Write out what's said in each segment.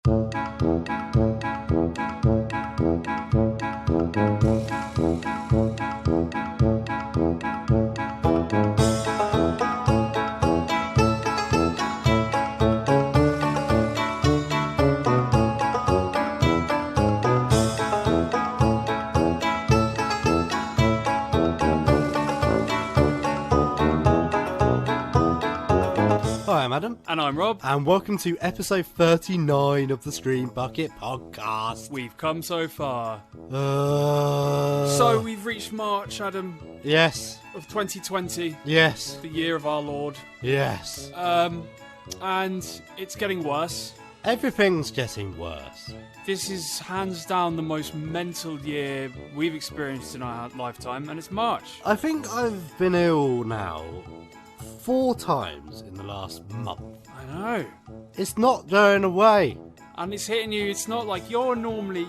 Hi, I'm Adam. And I'm Rob. And welcome to episode 39 of the Stream Bucket Podcast. We've come so far. So we've reached March, Adam. Yes. Of 2020. Yes. The year of our Lord. Yes. And it's getting worse. Everything's getting worse. This is hands down the most mental year we've experienced in our lifetime, and it's March. I think I've been ill now 4 times in the last month. I know. It's not going away. And it's hitting you. It's not like you're normally,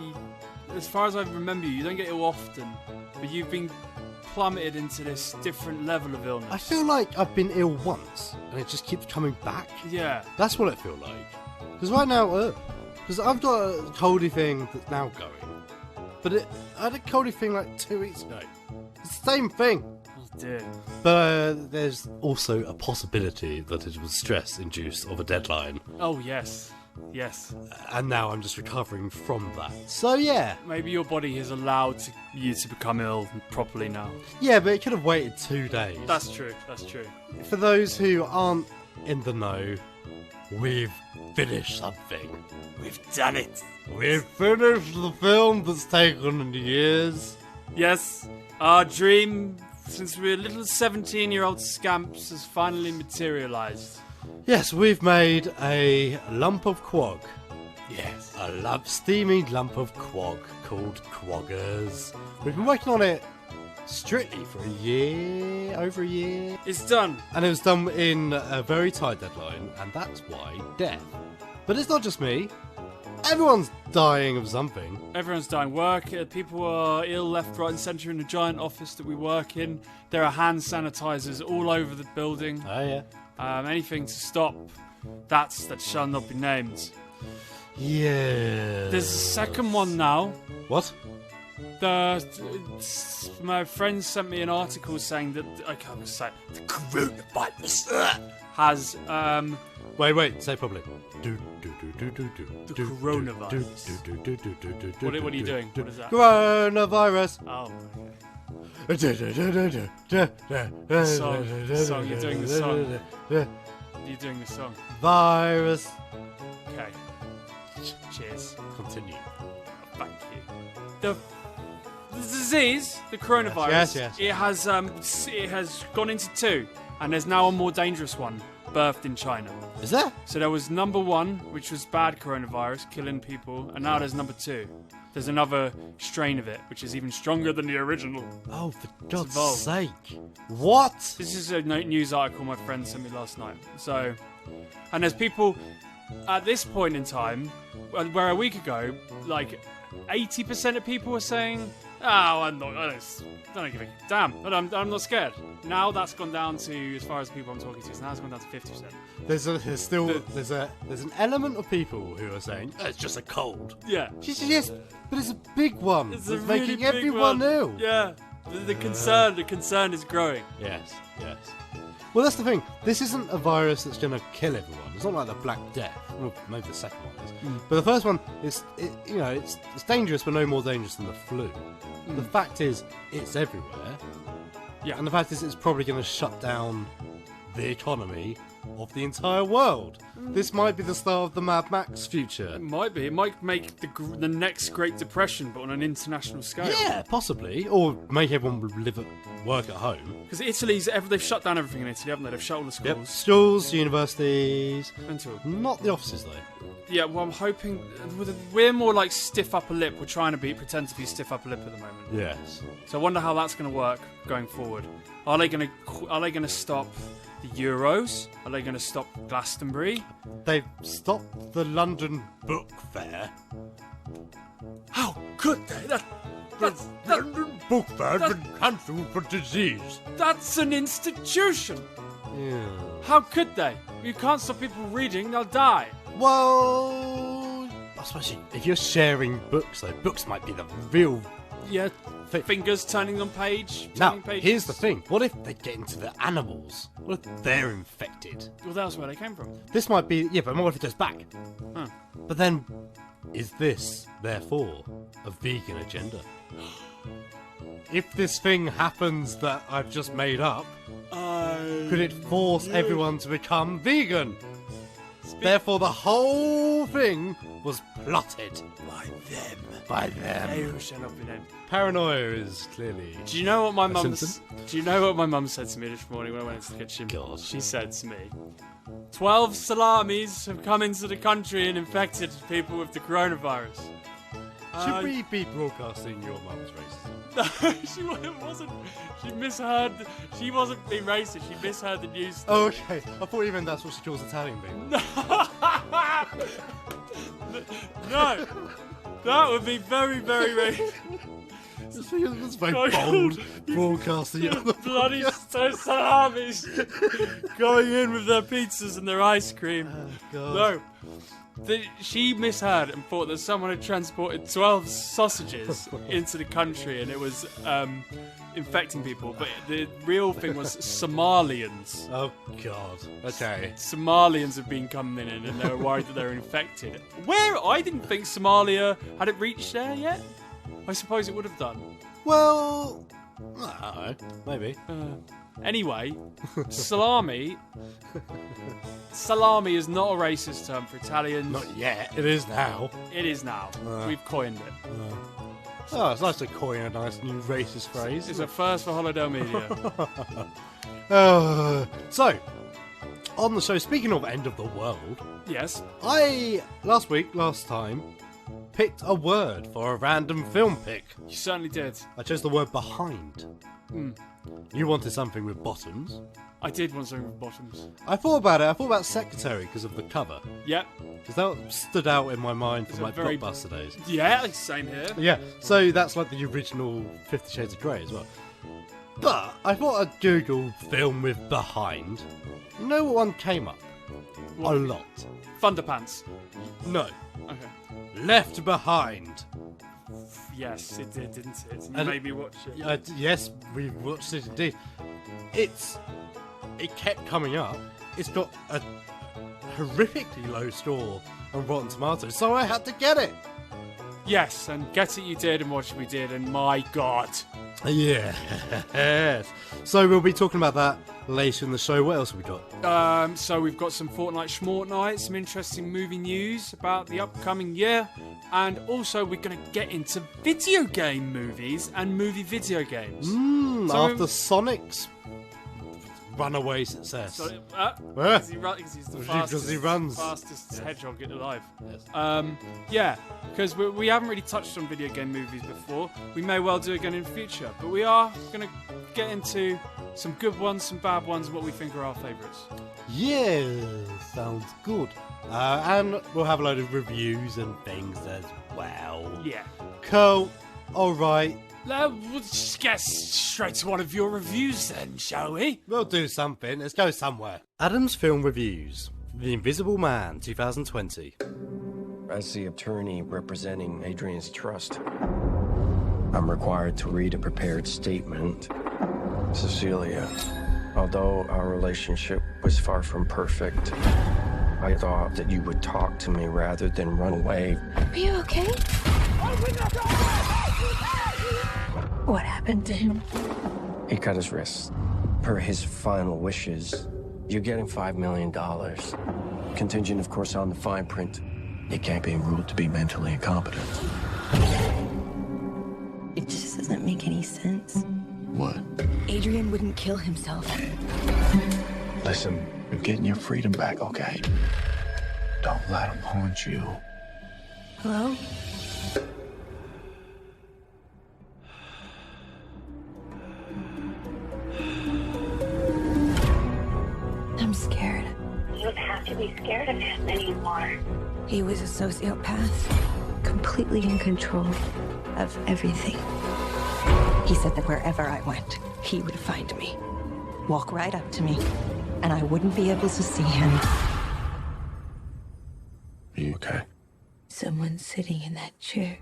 as far as I remember you don't get ill often, but you've been plummeted into this different level of illness. I feel like I've been ill once, and it just keeps coming back. Yeah. That's what it feels like. Because right now, because I've got a coldy thing that's now going, but I had a coldy thing like 2 weeks ago. It's the same thing. Oh dear. But there's also a possibility that it was stress-induced of a deadline. Oh yes. Yes. And now I'm just recovering from that. So yeah. Maybe your body has allowed you to become ill properly now. Yeah, but it could have waited 2 days. That's true. That's true. For those who aren't in the know, we've finished something. We've done it. We've finished the film that's taken years. Yes. Our dream, since we were little 17-year-old scamps, has finally materialised. Yes, we've made a lump of quag. Yes. A steamy lump of quag called Quaggers. We've been working on it strictly for a year, over a year. It's done. And it was done in a very tight deadline, and that's why death. But it's not just me. Everyone's dying of something. Everyone's dying. Work. People are ill left, right and centre in the giant office that we work in. There are hand sanitisers all over the building. Oh, yeah. Anything to stop that shall not be named. Yeah. There's a second one now. What? My friend sent me an article saying that I can't say the coronavirus has Wait, say probably. The coronavirus. What are you doing? What is that? Coronavirus. Oh. Song. You're doing the song. You're doing the song. Virus. Okay. Cheers. Continue. Thank you. The disease, the coronavirus, yes. It has gone into 2, and there's now a more dangerous one birthed in China. Is there? So there was number 1, which was bad coronavirus, killing people, and now there's number 2. There's another strain of it, which is even stronger than the original. Oh, for God's sake. What? This is a news article my friend sent me last night. So, and there's people at this point in time, where a week ago, like 80% of people were saying, "Oh, I don't give a damn. I'm not scared." Now that's gone down to, as far as the people I'm talking to, now it's gone down to 50%. There's an element of people who are saying, "Oh, it's just a cold." Yeah. Yes, but it's a big one. It's really making big everyone ill. Yeah. The concern is growing. Yes. Well, that's the thing. This isn't a virus that's going to kill everyone. It's not like the Black Death. Well, maybe the second one is. But the first one is, it's dangerous, but no more dangerous than the flu. The fact is, it's everywhere. Yeah. And the fact is, it's probably going to shut down the economy of the entire world. This might be the start of the Mad Max future. It might be. It might make the next Great Depression, but on an international scale. Yeah, possibly. Or make everyone work at home. Because they've shut down everything in Italy, haven't they? They've shut all the schools. Yep. Schools, universities. Mental. Not the offices, though. Yeah, well, I'm hoping we're more like stiff upper lip. We're trying to pretend to be stiff upper lip at the moment. Yes. So I wonder how that's going to work going forward. Are they going to stop the Euros? Are they going to stop Glastonbury? They've stopped the London Book Fair. How could they? London Book Fair has been cancelled for disease. That's an institution. Yeah. How could they? You can't stop people reading; they'll die. Well, I suppose if you're sharing books, though, books might be the real... Yeah, fingers turning on page. Now, turning pages. here's the thing. What if they get into the animals? What if they're infected? Well, that's where they came from. This might be... Yeah, but what if it goes back? Huh. But then, is this, therefore, a vegan agenda? If this thing happens that I've just made up, could it force everyone to become vegan? Therefore, the whole thing was plotted By them. by them. They shall not be named. Paranoia is clearly... Do you know what my mum? symptom? Do you know what my mum said to me this morning when I went into the kitchen? God. She said to me, 12 salamis have come into the country and infected people with the coronavirus. Should we be broadcasting your mum's racism? No, she wasn't. She misheard. She wasn't being racist. She misheard the news. Oh, okay. I thought even that's what she calls Italian people. No, that would be very, very racist. It's very bold broadcasting it on the Bloody salamis going in with their pizzas and their ice cream. Oh, God. No. She misheard and thought that someone had transported 12 sausages into the country and it was infecting people. But the real thing was Somalians. Oh, God. Okay. Somalians have been coming in and they were worried that they were infected. Where? I didn't think Somalia had it reached there yet. I suppose it would have done. Well, I don't know. Maybe. Anyway, salami. Salami is not a racist term for Italians. Not yet. It is now. It is now. We've coined it. Oh, it's nice to coin a nice new racist phrase. It's a first for Holiday Media. So, on the show, speaking of end of the world, Yes. I, last time, picked a word for a random film pick. You certainly did. I chose the word behind. You wanted something with bottoms. I did want something with bottoms. I thought about it. I thought about secretary because of the cover. Yep. Because that stood out in my mind It's from a my very- blockbuster days. Yeah, same here. Yeah, so that's like the original 50 Shades of Grey as well. But I thought I'd Google film with behind. You know what one came up? What? A lot. Thunderpants. No. Okay. Left Behind. Yes, it did, didn't it? You And- made me watch it. Yes, we watched it indeed. It kept coming up. It's got a horrifically low score on Rotten Tomatoes, so I had to get it. Yes, and get it you did and watch it we did, and my God. Yes. So we'll be talking about that later in the show. What else have we got? So we've got some Fortnite Schmortnight, some interesting movie news about the upcoming year, and also we're going to get into video game movies and movie video games. So After Sonic's runaway success. So, Where? because he's the Because he runs. fastest hedgehog alive. Yes. Yeah, because we haven't really touched on video game movies before. We may well do again in the future, but we are going to get into some good ones, some bad ones, and what we think are our favourites. Yeah, sounds good. And we'll have a load of reviews and things as well. Yeah. Cool. Alright. We'll just get straight to one of your reviews then, shall we? We'll do something. Let's go somewhere. Adam's Film Reviews. The Invisible Man, 2020. As the attorney representing Adrian's trust, I'm required to read a prepared statement. Cecilia, although our relationship was far from perfect, I thought that you would talk to me rather than run away. Are you okay? What happened to him? He cut his wrist. Per his final wishes, you're getting $5 million. Contingent, of course, on the fine print. He can't be ruled to be mentally incompetent. It just doesn't make any sense. What? Adrian wouldn't kill himself. Listen, you're getting your freedom back, okay? Don't let him haunt you. Hello? I'm scared. You don't have to be scared of him anymore. He was a sociopath, completely in control of everything. He said that wherever I went, he would find me, walk right up to me, and I wouldn't be able to see him. Are you okay? someone sitting in that chair.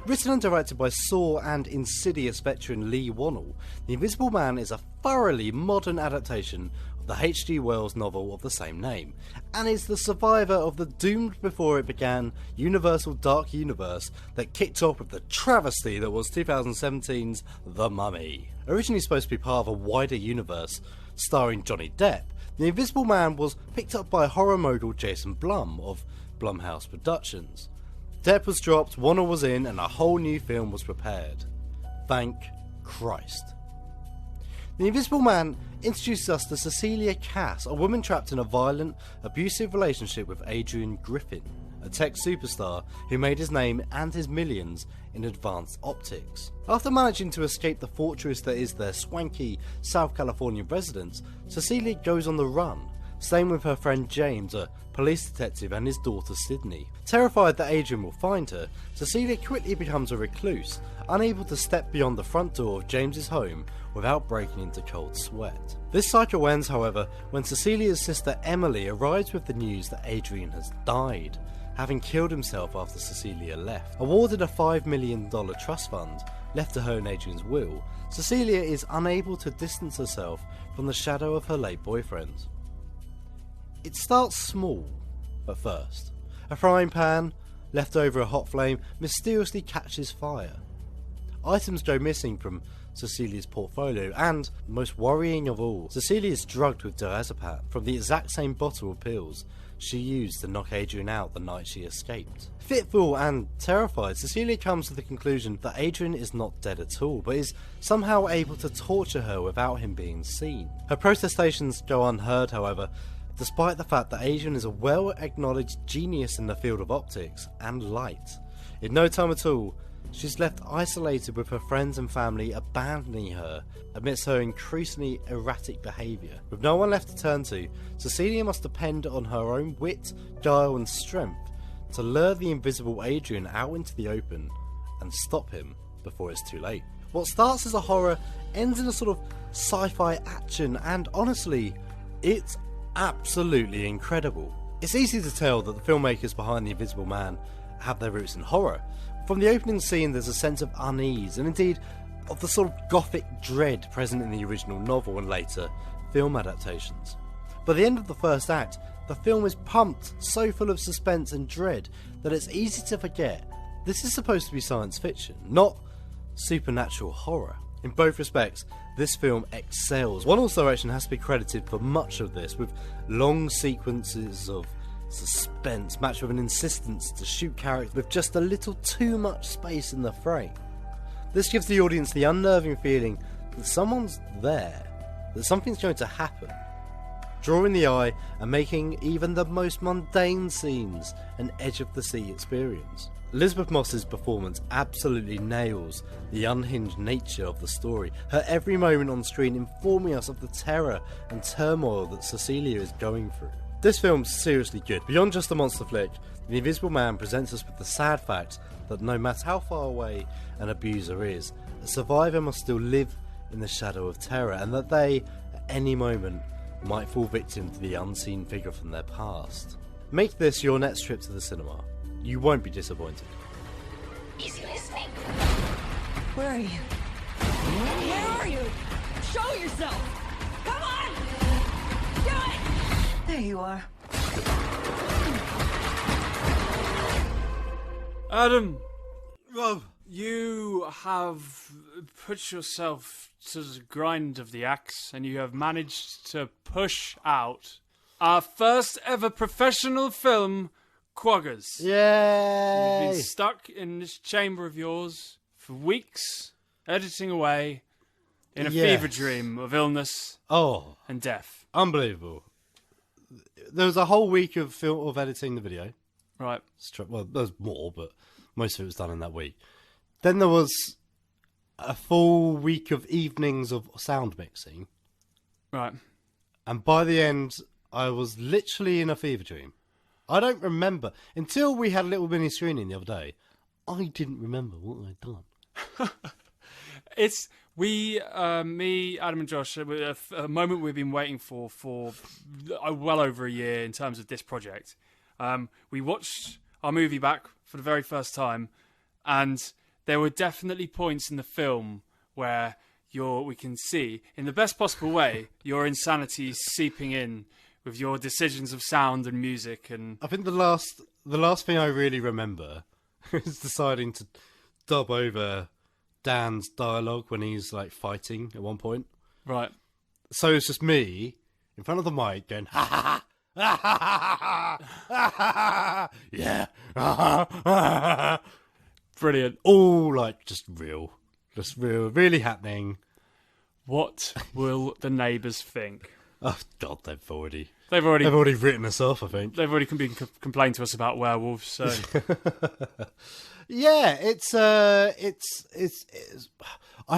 Written and directed by Saw and Insidious veteran Lee Wannell, The Invisible Man is a thoroughly modern adaptation of the H.G. Wells novel of the same name, and is the survivor of the doomed before it began Universal Dark Universe that kicked off with the travesty that was 2017's The Mummy. Originally supposed to be part of a wider universe starring Johnny Depp, The Invisible Man was picked up by horror mogul Jason Blum of Blumhouse Productions. Depp was dropped, Wannell was in, and a whole new film was prepared. Thank Christ. The Invisible Man introduces us to Cecilia Cass, a woman trapped in a violent, abusive relationship with Adrian Griffin, a tech superstar who made his name and his millions in advanced optics. After managing to escape the fortress that is their swanky South California residence, Cecilia goes on the run, staying with her friend James, a police detective, and his daughter Sydney. Terrified that Adrian will find her, Cecilia quickly becomes a recluse, unable to step beyond the front door of James's home without breaking into cold sweat. This cycle ends, however, when Cecilia's sister Emily arrives with the news that Adrian has died, having killed himself after Cecilia left. Awarded a $5 million trust fund left to her in Adrian's will, Cecilia is unable to distance herself from the shadow of her late boyfriend. It starts small at first. A frying pan, left over a hot flame, mysteriously catches fire. Items go missing from Cecilia's portfolio, and, most worrying of all, Cecilia is drugged with diazepam from the exact same bottle of pills she used to knock Adrian out the night she escaped. Fitful and terrified, Cecilia comes to the conclusion that Adrian is not dead at all, but is somehow able to torture her without him being seen. Her protestations go unheard, however, despite the fact that Adrian is a well-acknowledged genius in the field of optics and light. In no time at all, she's left isolated with her friends and family abandoning her amidst her increasingly erratic behaviour. With no one left to turn to, Cecilia must depend on her own wit, guile and strength to lure the invisible Adrian out into the open and stop him before it's too late. What starts as a horror ends in a sort of sci-fi action, and honestly, it's absolutely incredible. It's easy to tell that the filmmakers behind The Invisible Man have their roots in horror. From the opening scene there's a sense of unease, and indeed of the sort of gothic dread present in the original novel and later film adaptations. By the end of the first act, the film is pumped, so full of suspense and dread that it's easy to forget this is supposed to be science fiction, not supernatural horror. In both respects, this film excels. Wannell's direction has to be credited for much of this, with long sequences of suspense matched with an insistence to shoot characters with just a little too much space in the frame. This gives the audience the unnerving feeling that someone's there, that something's going to happen, drawing the eye and making even the most mundane scenes an edge-of-the-seat experience. Elizabeth Moss's performance absolutely nails the unhinged nature of the story, her every moment on screen informing us of the terror and turmoil that Cecilia is going through. This film's seriously good. Beyond just a monster flick, The Invisible Man presents us with the sad fact that no matter how far away an abuser is, a survivor must still live in the shadow of terror, and that they, at any moment, might fall victim to the unseen figure from their past. Make this your next trip to the cinema. You won't be disappointed. Is he listening? Where are you? Where are you? Show yourself! Come on! Do it! There you are. Adam, Rob, you have put yourself to the grind of the axe, and you have managed to push out our first ever professional film, Quaggers. yay! You've been stuck in this chamber of yours for weeks, editing away in a fever dream of illness Oh, and death. unbelievable. There was a whole week of editing the video. Right. Well, there was more, but most of it was done in that week. Then there was a full week of evenings of sound mixing. Right. And by the end, I was literally in a fever dream. I don't remember. Until we had a little mini screening the other day, I didn't remember what I'd done. It's me, Adam and Josh, a moment we've been waiting for well over a year in terms of this project. We watched our movie back for the very first time, and there were definitely points in the film where we can see, in the best possible way, your insanity seeping in with your decisions of sound and music. And I think the last thing I really remember is deciding to dub over Dan's dialogue when he's like fighting at one point. Right. So it's just me in front of the mic going, ha ha ha, ha ha ha, ha, yeah, ha, ha, ha. Brilliant. All like just real, really happening. What will the neighbours think? Oh God, they've already written us off. I think they've already been complained to us about werewolves. So yeah, it's. I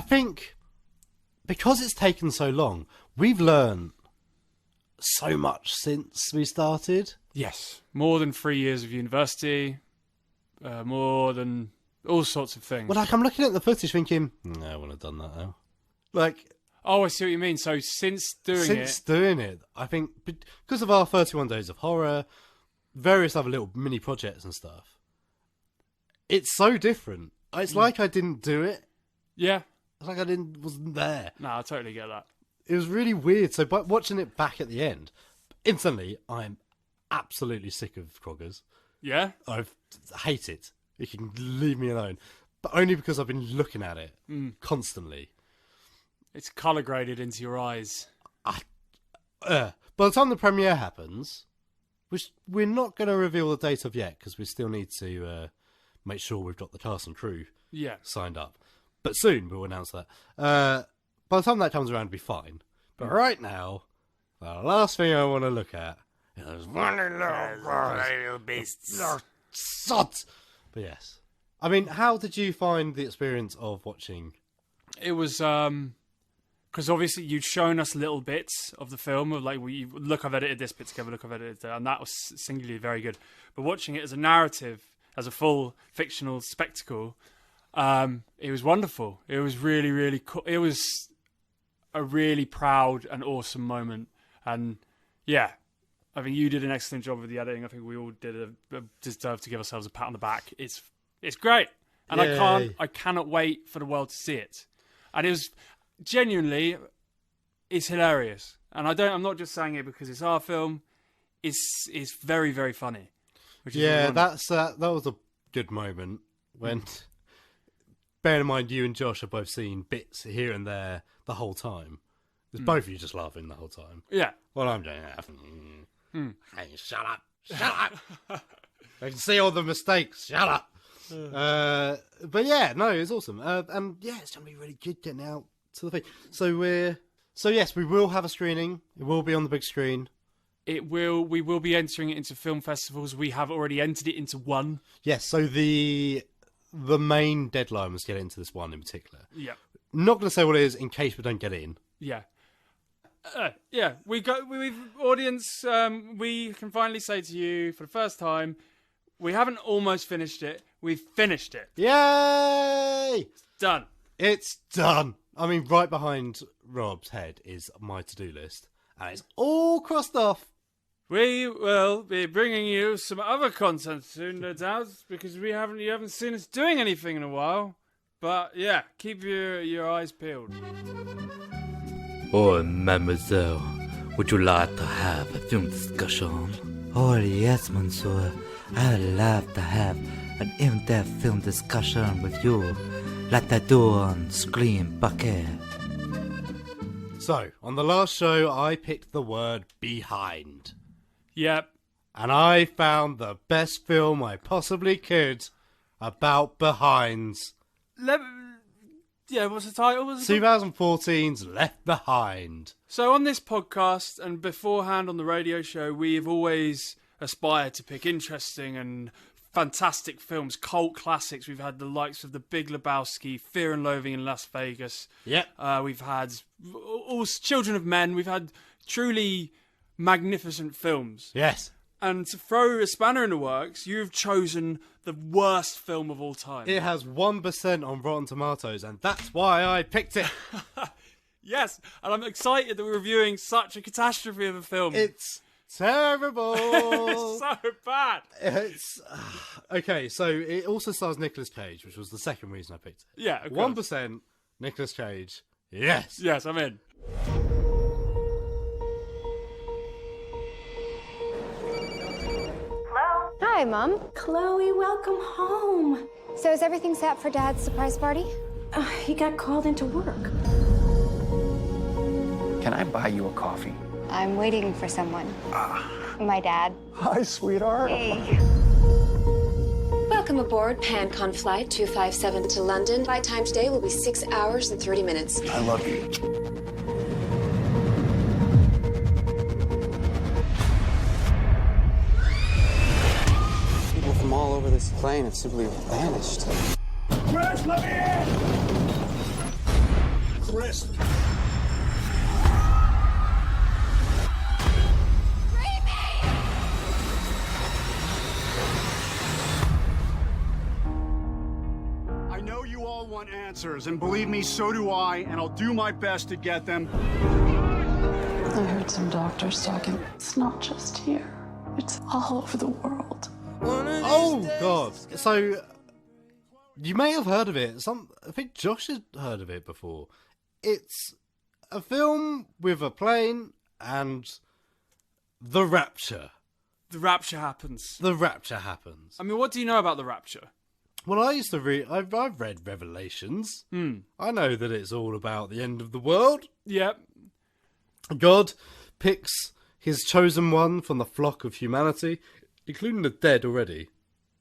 think because it's taken so long, we've learned so much since we started. Yes, more than 3 years of university, more than all sorts of things. Well, like I'm looking at the footage, thinking, no, I wouldn't have done that now. Like. Oh, I see what you mean. So since doing it, I think because of our 31 Days of Horror, various other little mini projects and stuff, it's so different. It's like I didn't do it. Yeah. It's like I wasn't there. No, I totally get that. It was really weird. So by watching it back at the end, instantly, I'm absolutely sick of Kroggers. Yeah? I hate it. You can leave me alone. But only because I've been looking at it constantly. It's colour graded into your eyes. By the time the premiere happens, which we're not going to reveal the date of yet because we still need to make sure we've got the cast and crew signed up. But soon we'll announce that. By the time that comes around, it'll be fine. But right now, the last thing I want to look at is those little beasts. Sods! But yes. I mean, how did you find the experience of watching? It was... because obviously you'd shown us little bits of the film of like, look, I've edited this bit together, look, I've edited that, and that was singularly very good. But watching it as a narrative, as a full fictional spectacle, it was wonderful. It was really, really cool. It was a really proud and awesome moment. And yeah, I think you did an excellent job with the editing. I think we all deserve to give ourselves a pat on the back. It's great, and I cannot wait for the world to see it. And it was. Genuinely, it's hilarious, and I'm not just saying it because it's our film. It's very, very funny. Which is that was a good moment when. Bear in mind, you and Josh have both seen bits here and there the whole time. There's both of you just laughing the whole time. Yeah. Well, I'm doing that. Hey, shut up! I can see all the mistakes. Shut up. But yeah, no, it's awesome, and yeah, it's gonna be really good getting out. To the thing. So yes, we will have a screening. It will be on the big screen. We will be entering it into film festivals. We have already entered it into one. Yes, so the main deadline was to get into this one in particular. Yeah. Not going to say what it is in case we don't get in. Yeah. Audience, we can finally say to you for the first time, we haven't almost finished it. We've finished it. Yay! It's done. It's done. I mean, right behind Rob's head is my to-do list, and it's all crossed off. We will be bringing you some other content soon, no doubt, because you haven't seen us doing anything in a while. But yeah, keep your eyes peeled. Oh, mademoiselle, would you like to have a film discussion? Oh, yes, monsieur. I'd love to have an in-depth film discussion with you. Like they do on Screen Bucket. So, on the last show, I picked the word behind. Yep. And I found the best film I possibly could about behinds. What's the title? 2014's Left Behind. So on this podcast and beforehand on the radio show, we have always aspired to pick interesting and fantastic films, cult classics. We've had the likes of The Big Lebowski, Fear and Loathing in Las Vegas. Yep. We've had all Children of Men. We've had truly magnificent films. Yes. And to throw a spanner in the works, you've chosen the worst film of all time. It has 1% on Rotten Tomatoes, and that's why I picked it. Yes, and I'm excited that we're reviewing such a catastrophe of a film. It's terrible. It's so bad. It's okay. So it also stars Nicolas Cage, which was the second reason I picked it. Yeah, of course. 1% Nicolas Cage. Yes. Yes, I'm in. Hi, Mom. Chloe, welcome home. So is everything set for Dad's surprise party? He got called into work. Can I buy you a coffee? I'm waiting for someone. My dad. Hi, sweetheart. Hey. Welcome aboard PanCon Flight 257 to London. Flight time today will be 6 hours and 30 minutes. I love you. People from all over this plane have simply vanished. Chris, let me in! Chris. I know you all want answers, and believe me, so do I, and I'll do my best to get them. I heard some doctors talking. It's not just here. It's all over the world. Oh God! So you may have heard of it. I think Josh had heard of it before. It's a film with a plane and the rapture. The rapture happens. The rapture happens. I mean, what do you know about the rapture? Well, I used to read. I've read Revelations. I know that it's all about the end of the world. Yep. God picks his chosen one from the flock of humanity, including the dead already.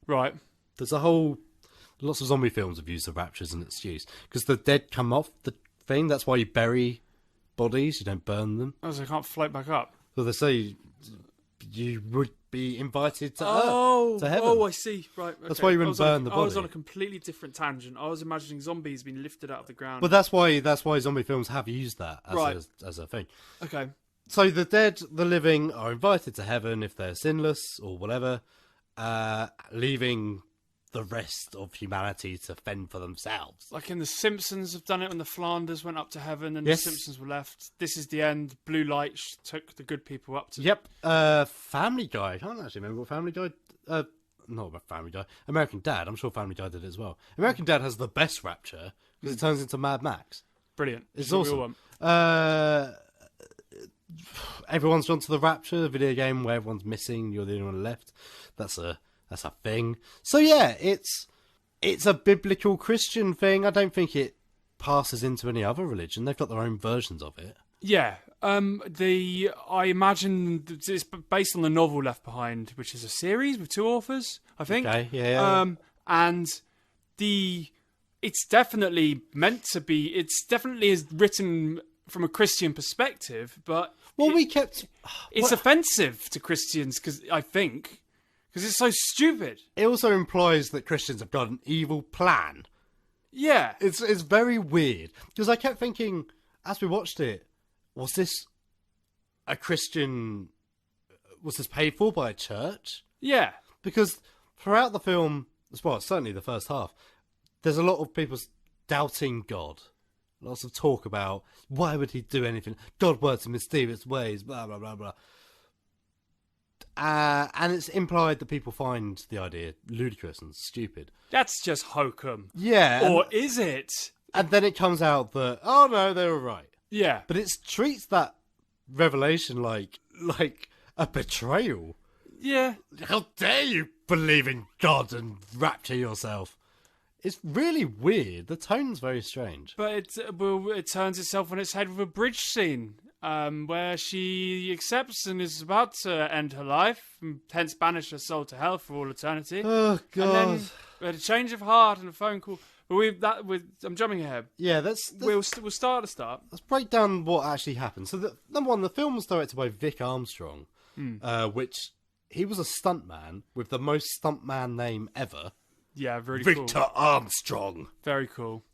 Right. There's lots of zombie films have used the rapture as an excuse. Because the dead come off the thing, that's why you bury bodies, you don't burn them. Oh, so they can't float back up. So they say you would be invited to Earth, to heaven. Oh, I see. Right. Okay. That's why you wouldn't burn the body. I was on a completely different tangent. I was imagining zombies being lifted out of the ground. But that's why zombie films have used that as a thing. Okay. So the dead, the living are invited to heaven if they're sinless or whatever, leaving the rest of humanity to fend for themselves. Like in The Simpsons have done it when the Flanders went up to heaven and Yes. the Simpsons were left. This is the end. Blue light took the good people up to... Yep. Family Guy. I can't actually remember what Family Guy... not about Family Guy. American Dad. I'm sure Family Guy did it as well. American Dad has the best rapture because it turns into Mad Max. Brilliant. It's what we all awesome. want. Everyone's gone to the rapture, the video game where everyone's missing, you're the only one left. That's a thing. So yeah, it's a biblical Christian thing. I don't think it passes into any other religion. They've got their own versions of it. Yeah. I imagine it's based on the novel Left Behind, which is a series with 2 authors, I think. Okay, yeah. And it's definitely meant to be. It's definitely is written from a Christian perspective, but it's offensive to Christians because it's so stupid. It also implies that Christians have got an evil plan. Yeah, it's very weird because I kept thinking as we watched it, was this a Christian? Was this paid for by a church? Yeah, because throughout the film, well, certainly the first half, there's a lot of people doubting God. Lots of talk about why would he do anything? God works in mysterious ways, blah, blah, blah, blah. And it's implied that people find the idea ludicrous and stupid. That's just hokum. Yeah. Or is it? And then it comes out that, oh no, they were right. Yeah. But it treats that revelation like a betrayal. Yeah. How dare you believe in God and rapture yourself? It's really weird. The tone's very strange. But it turns itself on its head with a bridge scene where she accepts and is about to end her life, and hence banish her soul to hell for all eternity. Oh, God. And then we had a change of heart and a phone call. But I'm jumping ahead. Yeah, we'll start at the start. Let's break down what actually happened. So, number one, the film was directed by Vic Armstrong, which he was a stuntman with the most stuntman name ever. Yeah, very cool. Victor Armstrong. Very cool.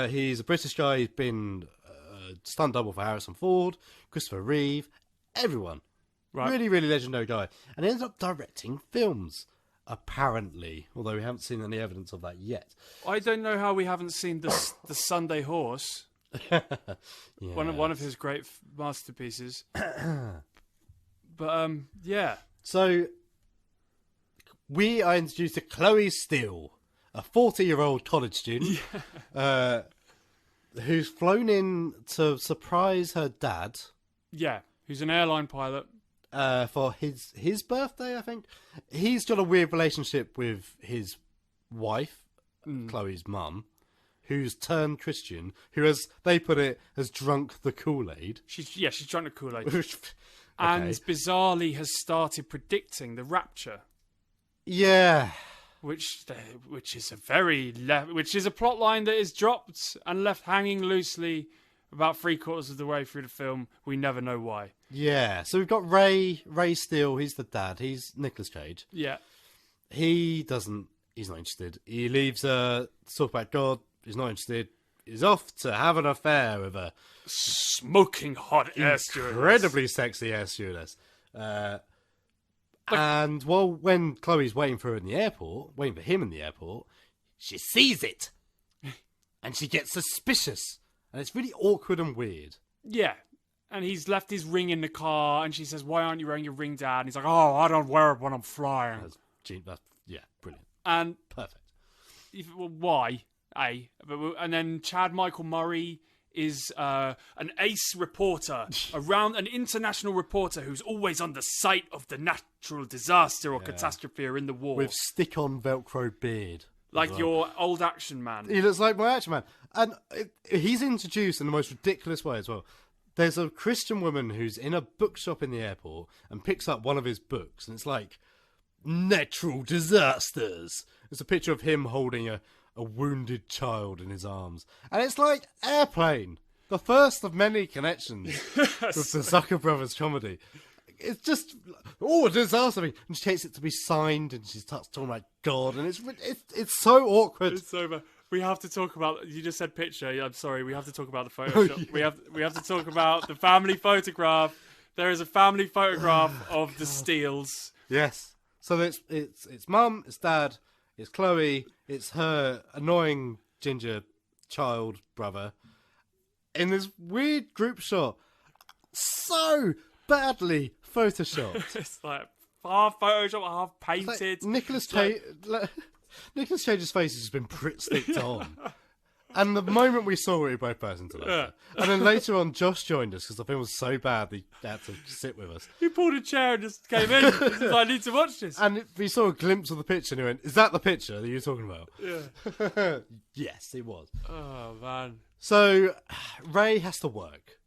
He's a British guy. He's been stunt double for Harrison Ford, Christopher Reeve, everyone. Right. Really, really legendary guy. And he ends up directing films, apparently. Although we haven't seen any evidence of that yet. I don't know how we haven't seen the Sunday Horse. One of his great masterpieces. But yeah. So we are introduced to Chloe Steele, a 40-year-old college student who's flown in to surprise her dad. Yeah, who's an airline pilot. For his birthday, I think. He's got a weird relationship with his wife, Chloe's mum, who's turned Christian, who, as they put it, has drunk the Kool-Aid. She's drunk the Kool-Aid. Okay. And bizarrely has started predicting the rapture. Yeah. Which is a plot line that is dropped and left hanging loosely about 3/4 of the way through the film. We never know why. Yeah. So we've got Ray Steele. He's the dad. He's Nicolas Cage. Yeah. He's not interested. He leaves to talk about God. He's not interested. He's off to have an affair with a smoking hot air stewardess. Incredibly sexy air stewardess. And when Chloe's waiting for him in the airport, she sees it. And she gets suspicious. And it's really awkward and weird. Yeah. And he's left his ring in the car, and she says, "Why aren't you wearing your ring, Dad?" And he's like, "Oh, I don't wear it when I'm flying." Yeah, brilliant. And perfect. Why? And then Chad Michael Murray is an ace reporter, an international reporter who's always on the site of the natural disaster or catastrophe or in the war. With stick-on Velcro beard. Like your old action man. He looks like my action man. And he's introduced in the most ridiculous way as well. There's a Christian woman who's in a bookshop in the airport and picks up one of his books, and it's like, natural disasters. It's a picture of him holding a wounded child in his arms. And it's like Airplane, the first of many connections with the Zucker Brothers comedy. It's just, a disaster. And she takes it to be signed, and she starts talking about God, and it's so awkward. It's over. We have to talk about. You just said picture. I'm sorry. We have to talk about the Photoshop. Oh, yeah. We have to talk about the family photograph. There is a family photograph of the Steels. Yes. So it's mum, it's dad, it's Chloe, it's her annoying ginger child brother in this weird group shot. So badly photoshopped. It's like half Photoshop, half painted. Like Nicolas Cage's face has been sticked on. And the moment we saw it, we both burst into laughter. And then later on, Josh joined us because the film was so bad he had to sit with us. He pulled a chair and just came in. He said, "I need to watch this." And we saw a glimpse of the picture and he went, "Is that the picture that you're talking about?" Yeah. Yes, it was. Oh, man. So, Ray has to work.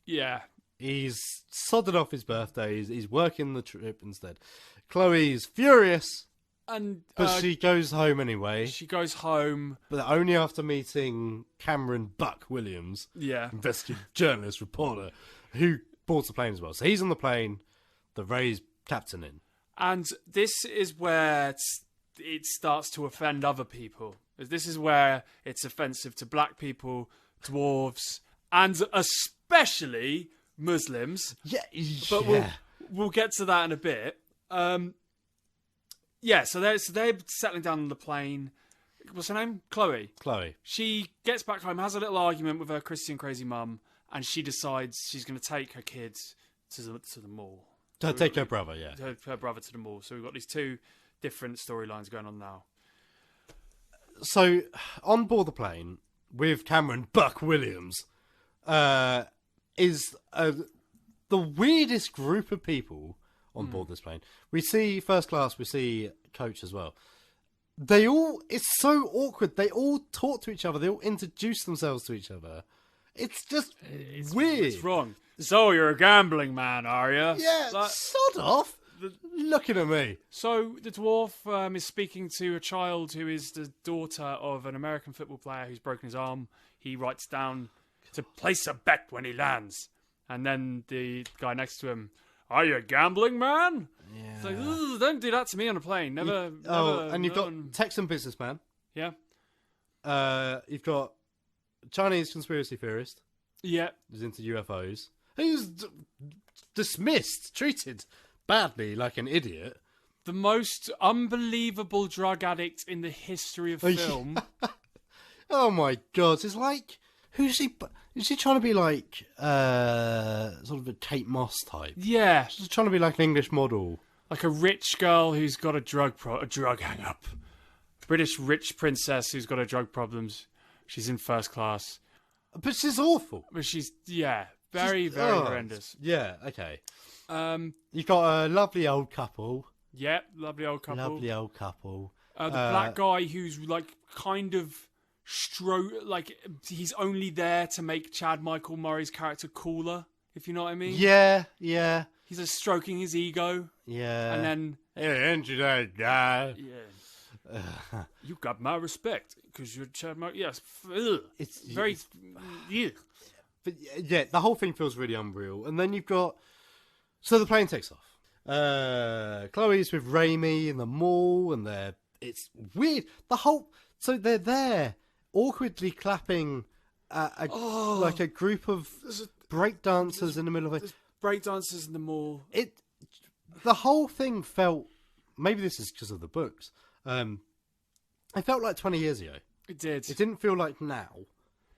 Yeah. He's sodded off his birthday. He's working the trip instead. Chloe's furious. But she goes home anyway. She goes home. But only after meeting Cameron Buck Williams. Yeah. Investigative journalist, reporter, who boards the plane as well. So he's on the plane, the Ray's captaining. And this is where it starts to offend other people. This is where it's offensive to black people, dwarves, and especially Muslims. Yeah. But we'll get to that in a bit. Yeah, so they're settling down on the plane. What's her name? Chloe. She gets back home, has a little argument with her Christian crazy mum, and she decides she's going to take her kids to the mall. Take her brother, yeah. Her brother to the mall. So we've got these two different storylines going on now. So, on board the plane with Cameron Buck Williams is the weirdest group of people on board this plane. We see first class, we see coach as well. It's so awkward. They all talk to each other. They all introduce themselves to each other. It's just weird. It's wrong. So you're a gambling man, are you? Yeah, sod off. Looking at me. So the dwarf is speaking to a child who is the daughter of an American football player who's broken his arm. He writes down to place a bet when he lands. And then the guy next to him, "Are you a gambling man?" Yeah. It's like, don't do that to me on a plane. Never. And you've got Texan businessman. Yeah. You've got Chinese conspiracy theorist. Yeah. Who's into UFOs. Who's dismissed, treated badly like an idiot. The most unbelievable drug addict in the history of film. Oh my god! It's like, who's he? Is he trying to be like sort of a Kate Moss type? Yeah, she's trying to be like an English model, like a rich girl who's got a drug hang up. British rich princess who's got her drug problems. She's in first class, but she's awful. But she's very horrendous. Yeah, okay. You've got a lovely old couple. Yeah, lovely old couple. Lovely old couple. The black guy who's like kind of like he's only there to make Chad Michael Murray's character cooler, if you know what I mean. Yeah. He's just stroking his ego. Yeah. And then you got my respect because you're Chad Michael. Yes, it's very. But yeah, the whole thing feels really unreal. And then you've got so the plane takes off. Chloe's with Raimi in the mall, and it's weird. So they're there awkwardly clapping like a group of breakdancers in the middle of it. Breakdancers in the mall. The whole thing felt, maybe this is because of the books, it felt like 20 years ago. It did. It didn't feel like now.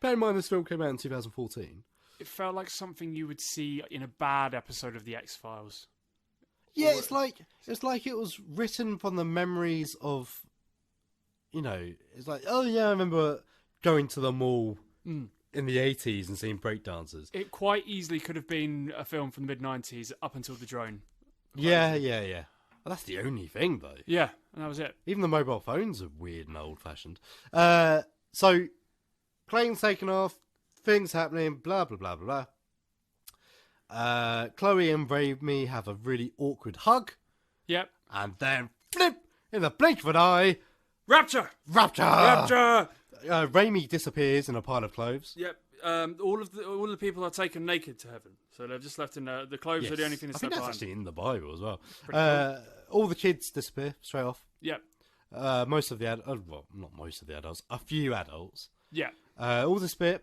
Bear in mind this film came out in 2014. It felt like something you would see in a bad episode of The X-Files. Yeah, it's like it was written from the memories of, it's like, oh yeah, I remember going to the mall in the 80s and seeing breakdancers. It quite easily could have been a film from the mid-90s up until the drone. Yeah. Well, that's the only thing, though. Yeah, and that was it. Even the mobile phones are weird and old-fashioned. So, plane's taken off, things happening, blah, blah, blah, blah, blah. Chloe and Raimi have a really awkward hug. Yep. And then, flip, in the blink of an eye... Rapture! Raimi disappears in a pile of clothes. Yep. All of the people are taken naked to heaven, so they're just left in the clothes are the only thing that's I think left that's behind. actually in the Bible as well. Cool. All the kids disappear straight off. Yep. Most of the not most of the adults, a few adults. Yeah. All disappear,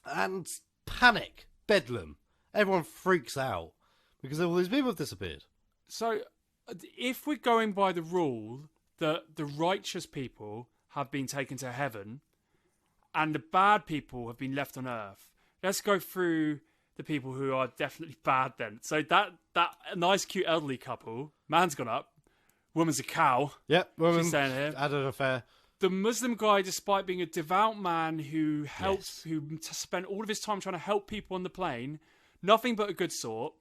and panic, bedlam. Everyone freaks out because all these people have disappeared. So, if we're going by the rule that the righteous people have been taken to heaven and the bad people have been left on earth, let's go through the people who are definitely bad then. So that nice, cute elderly couple, man's gone up, woman's a cow. Yep, woman she's staying here. Had an affair. The Muslim guy, despite being a devout man who helps, who spent all of his time trying to help people on the plane, nothing but a good sort.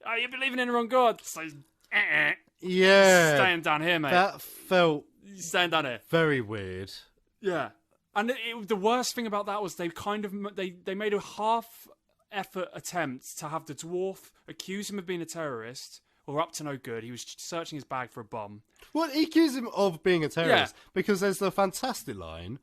Oh, you're believing in the wrong God. So, yeah. Staying down here, mate. That felt staying down here. Very weird. Yeah. And the worst thing about that was they made a half-effort attempt to have the dwarf accuse him of being a terrorist or up to no good. He was searching his bag for a bomb. Well, he accused him of being a terrorist because there's the fantastic line,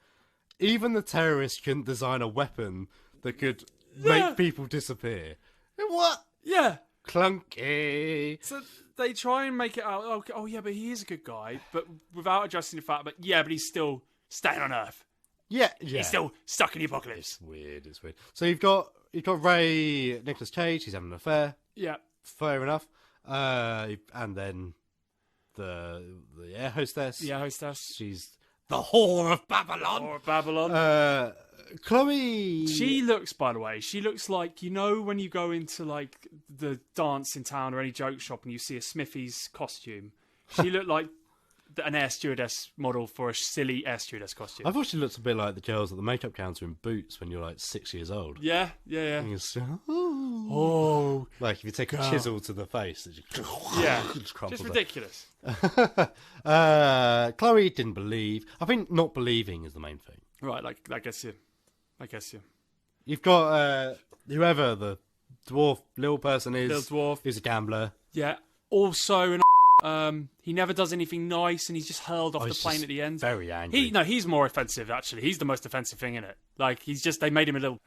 even the terrorist couldn't design a weapon that could make people disappear. What? Yeah. Clunky. So they try and make it out, oh yeah, but he is a good guy, but without addressing the fact, but he's still staying on Earth. Yeah. He's still stuck in the apocalypse. It's weird. So you've got Ray Nicolas Cage, he's having an affair. Yeah. Fair enough. And then the air hostess. The air hostess. She's the whore of Babylon. Whore of Babylon. Chloe. She looks, by the way, like, when you go into like the dance in town or any joke shop and you see a Smithy's costume, she looked like an air stewardess model for a silly air stewardess costume. I thought she looked a bit like the girls at the makeup counter in Boots when you're like 6 years old. Yeah. Oh. Like if you take a chisel to the face, it just ridiculous. Chloe didn't believe. I think not believing is the main thing. Right, I guess you. You've got whoever the dwarf little person is. Little dwarf. Who's a gambler. Yeah. Also, he never does anything nice, and he's just hurled off the plane at the end. Very angry. He's more offensive actually. He's the most offensive thing in it. Like they made him a little.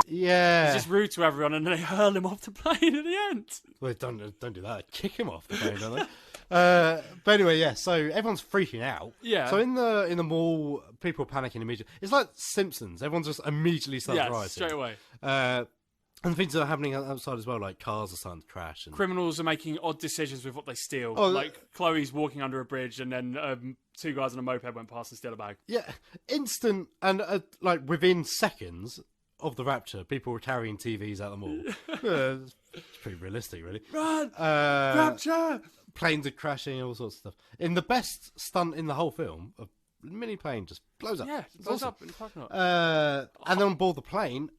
Yeah. He's just rude to everyone, and then they hurl him off the plane at the end. Well, don't do that. Kick him off the plane, don't they? But anyway, yeah. So everyone's freaking out. Yeah. So in the mall, people are panicking immediately. It's like Simpsons. Everyone just immediately starts rioting. Straight away. And things that are happening outside as well, like cars are starting to crash. And Criminals are making odd decisions with what they steal. Oh, like Chloe's walking under a bridge, and then two guys on a moped went past and steal a bag. yeah, instant and like within seconds of the rapture, people were carrying TVs out the mall. It's pretty realistic, really. Run! Rapture! Planes are crashing, all sorts of stuff. In the best stunt in the whole film, a mini plane just blows up. Yeah, It's blows awesome. up in the parking lot. And then on board the plane,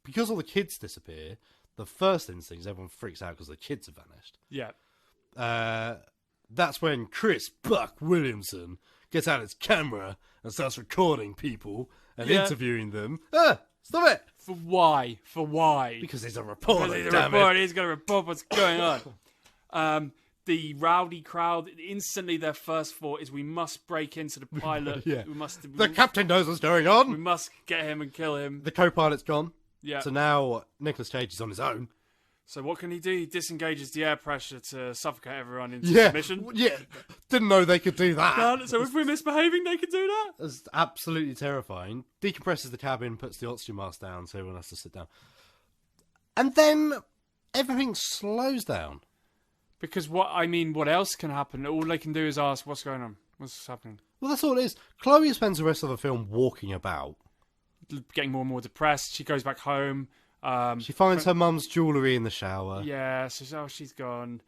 because all the kids disappear, the first instinct is everyone freaks out because the kids have vanished. Yeah. That's when Chris Buck Williamson gets out his camera and starts recording people and interviewing them. Stop it! For why? For why? Because he's a reporter. Because he's a damn reporter. it. He's going to report what's going on. The rowdy crowd, instantly their first thought is we must break into the pilot. Yeah. The The captain knows what's going on. We must get him and kill him. The co-pilot's gone. Yeah. So now Nicolas Cage is on his own. So what can he do? He disengages the air pressure to suffocate everyone into Yeah. submission. Yeah. Didn't know they could do that. So if we're misbehaving, they can do that? That's absolutely terrifying. Decompresses the cabin, puts the oxygen mask down so everyone has to sit down. And then everything slows down. Because what else can happen? All they can do is ask, what's going on? What's happening? Well, that's all it is. Chloe spends the rest of the film walking about. Getting more and more depressed. She goes back home. She finds her mum's jewellery in the shower. Yeah, so she's gone.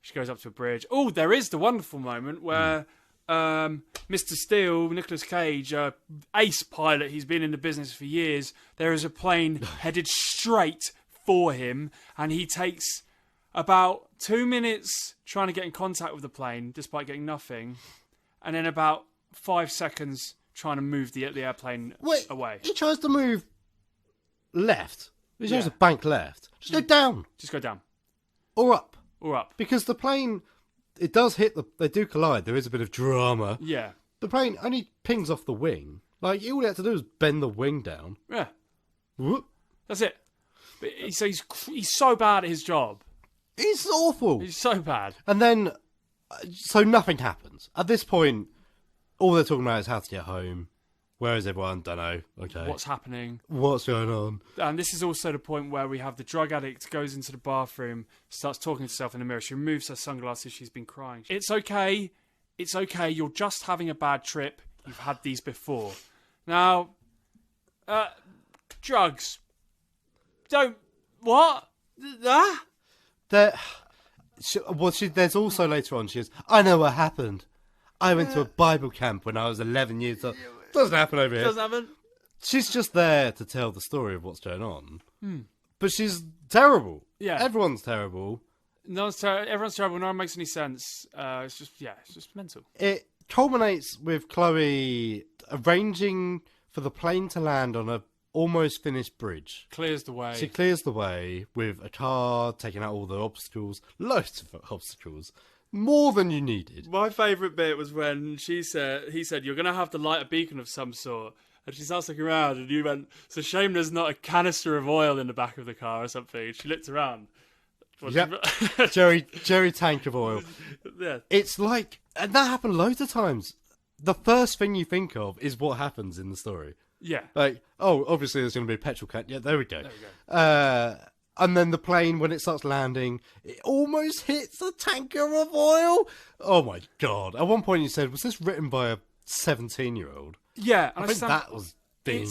She goes up to a bridge. Oh, there is the wonderful moment where Mr. Steele, Nicolas Cage, ace pilot, he's been in the business for years. There is a plane headed straight for him, and he takes about 2 minutes trying to get in contact with the plane, despite getting nothing, and then about 5 seconds trying to move the airplane away. He tries to move left. He tries to bank left. Just go down. Just go down. Or up. Or up. Because the plane, it does hit they do collide. There is a bit of drama. Yeah. The plane only pings off the wing. Like, all he had to do was bend the wing down. Yeah. Whoop. That's it. But he's so bad at his job. He's awful. He's so bad. And then, so nothing happens. At this point, all they're talking about is how to get home. Where is everyone? Don't know. Okay. What's happening? What's going on? And this is also the point where we have the drug addict goes into the bathroom, starts talking to herself in the mirror. She removes her sunglasses. She's been crying. It's okay. It's okay. You're just having a bad trip. You've had these before. Now, drugs. Don't. What? There's also later on, she goes, I know what happened. I went to a Bible camp when I was 11 years old. Doesn't happen over here. Doesn't happen. She's just there to tell the story of what's going on. But she's terrible. Yeah. Everyone's terrible. Everyone's terrible. No one makes any sense. It's just mental. It culminates with Chloe arranging for the plane to land on a almost finished bridge. Clears the way. She clears the way with a car, taking out all the obstacles. Loads of obstacles. More than you needed. My favourite bit was when he said, you're going to have to light a beacon of some sort. And she starts looking around and you went, it's a shame there's not a canister of oil in the back of the car or something. And she looked around. Yep. Jerry tank of oil. Yeah. It's like, and that happened loads of times. The first thing you think of is what happens in the story. Yeah. Like, oh, obviously there's going to be a petrol can. Yeah, there we go. And then the plane, when it starts landing, it almost hits a tanker of oil. Oh my God. At one point you said, was this written by a 17-year-old? Yeah. I think that was being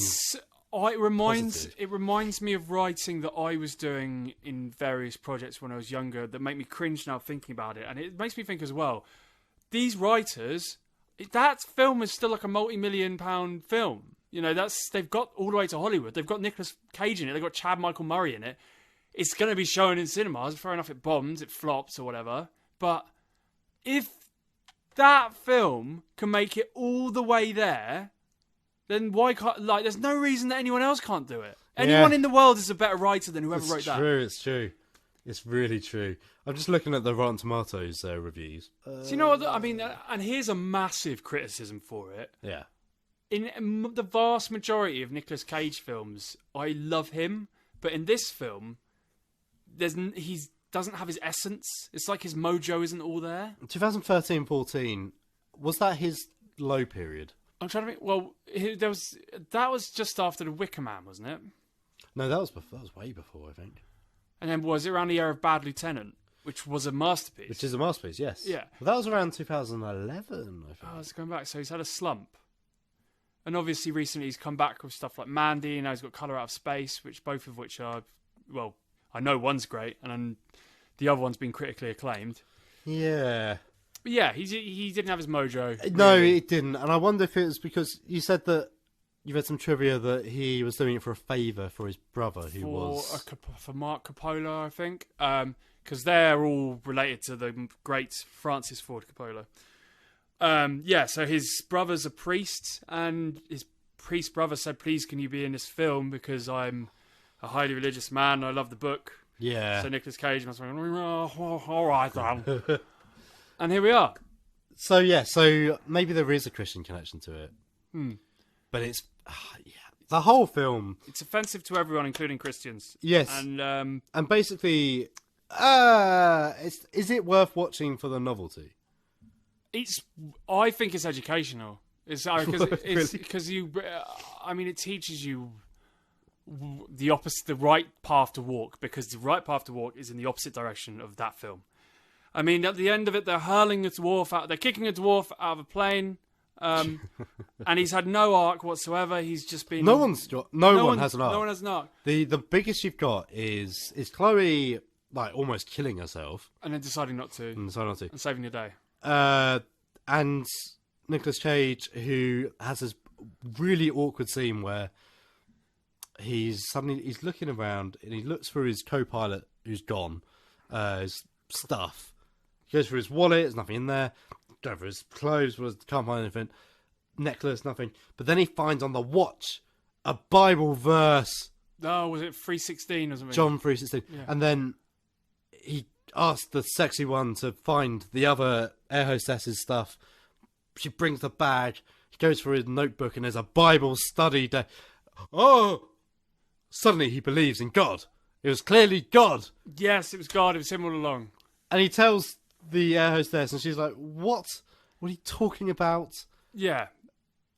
it reminds me of writing that I was doing in various projects when I was younger that make me cringe now thinking about it. And it makes me think as well, these writers, that film is still like a multi-million-pound film. You know, they've got all the way to Hollywood. They've got Nicolas Cage in it. They've got Chad Michael Murray in it. It's going to be shown in cinemas. Fair enough, it bombs, it flops or whatever. But if that film can make it all the way there, then why can't... Like, there's no reason that anyone else can't do it. Anyone in the world is a better writer than whoever wrote that. It's true. It's really true. I'm just looking at the Rotten Tomatoes reviews. So you know what? I mean, and here's a massive criticism for it. Yeah. In the vast majority of Nicolas Cage films, I love him. But in this film, he doesn't have his essence. It's like his mojo isn't all there. 2013-14, was that his low period? I'm trying to think. Well, that was just after The Wicker Man, wasn't it? No, that was way before, I think. And then was it around the era of Bad Lieutenant, which was a masterpiece? Which is a masterpiece, yes. Yeah. Well, that was around 2011, I think. Oh, it's going back. So he's had a slump. And obviously recently he's come back with stuff like Mandy, and now he's got Colour Out of Space, both of which are, well, I know one's great, and the other one's been critically acclaimed. Yeah. But yeah, he didn't have his mojo. No, really. it didn't. And I wonder if it was because you said that you've had some trivia that he was doing it for a favour for his brother, for Mark Coppola, I think, because they're all related to the great Francis Ford Coppola. So his brother's a priest, and his priest brother said, "Please, can you be in this film because I'm a highly religious man. I love the book." Yeah. So Nicolas Cage must have been, all right then. And here we are. So maybe there is a Christian connection to it. But it's the whole film. It's offensive to everyone, including Christians. Yes. And basically, is it worth watching for the novelty? I think it's educational. It's because Really? it teaches you the right path to walk, because the right path to walk is in the opposite direction of that film. I mean, at the end of it, they're hurling a dwarf out. They're kicking a dwarf out of a plane, and he's had no arc whatsoever. He's just been. No one has an arc. No one has an arc. The biggest you've got is Chloe like almost killing herself and then deciding not to, and saving the day. And Nicolas Cage, who has this really awkward scene where he's looking around and he looks for his co-pilot who's gone, his stuff. He goes for his wallet, there's nothing in there. Go for his clothes, can't find anything. Necklace, nothing. But then he finds on the watch a Bible verse. Oh, was it 3:16 or something? John 3:16. Yeah. And then he asked the sexy one to find the other air hostess's stuff. She brings the bag. He goes for his notebook and there's a Bible study day. Oh! Suddenly he believes in God. It was clearly God. Yes, it was God. It was him all along. And he tells the air hostess, and she's like, "What? What are you talking about?" Yeah.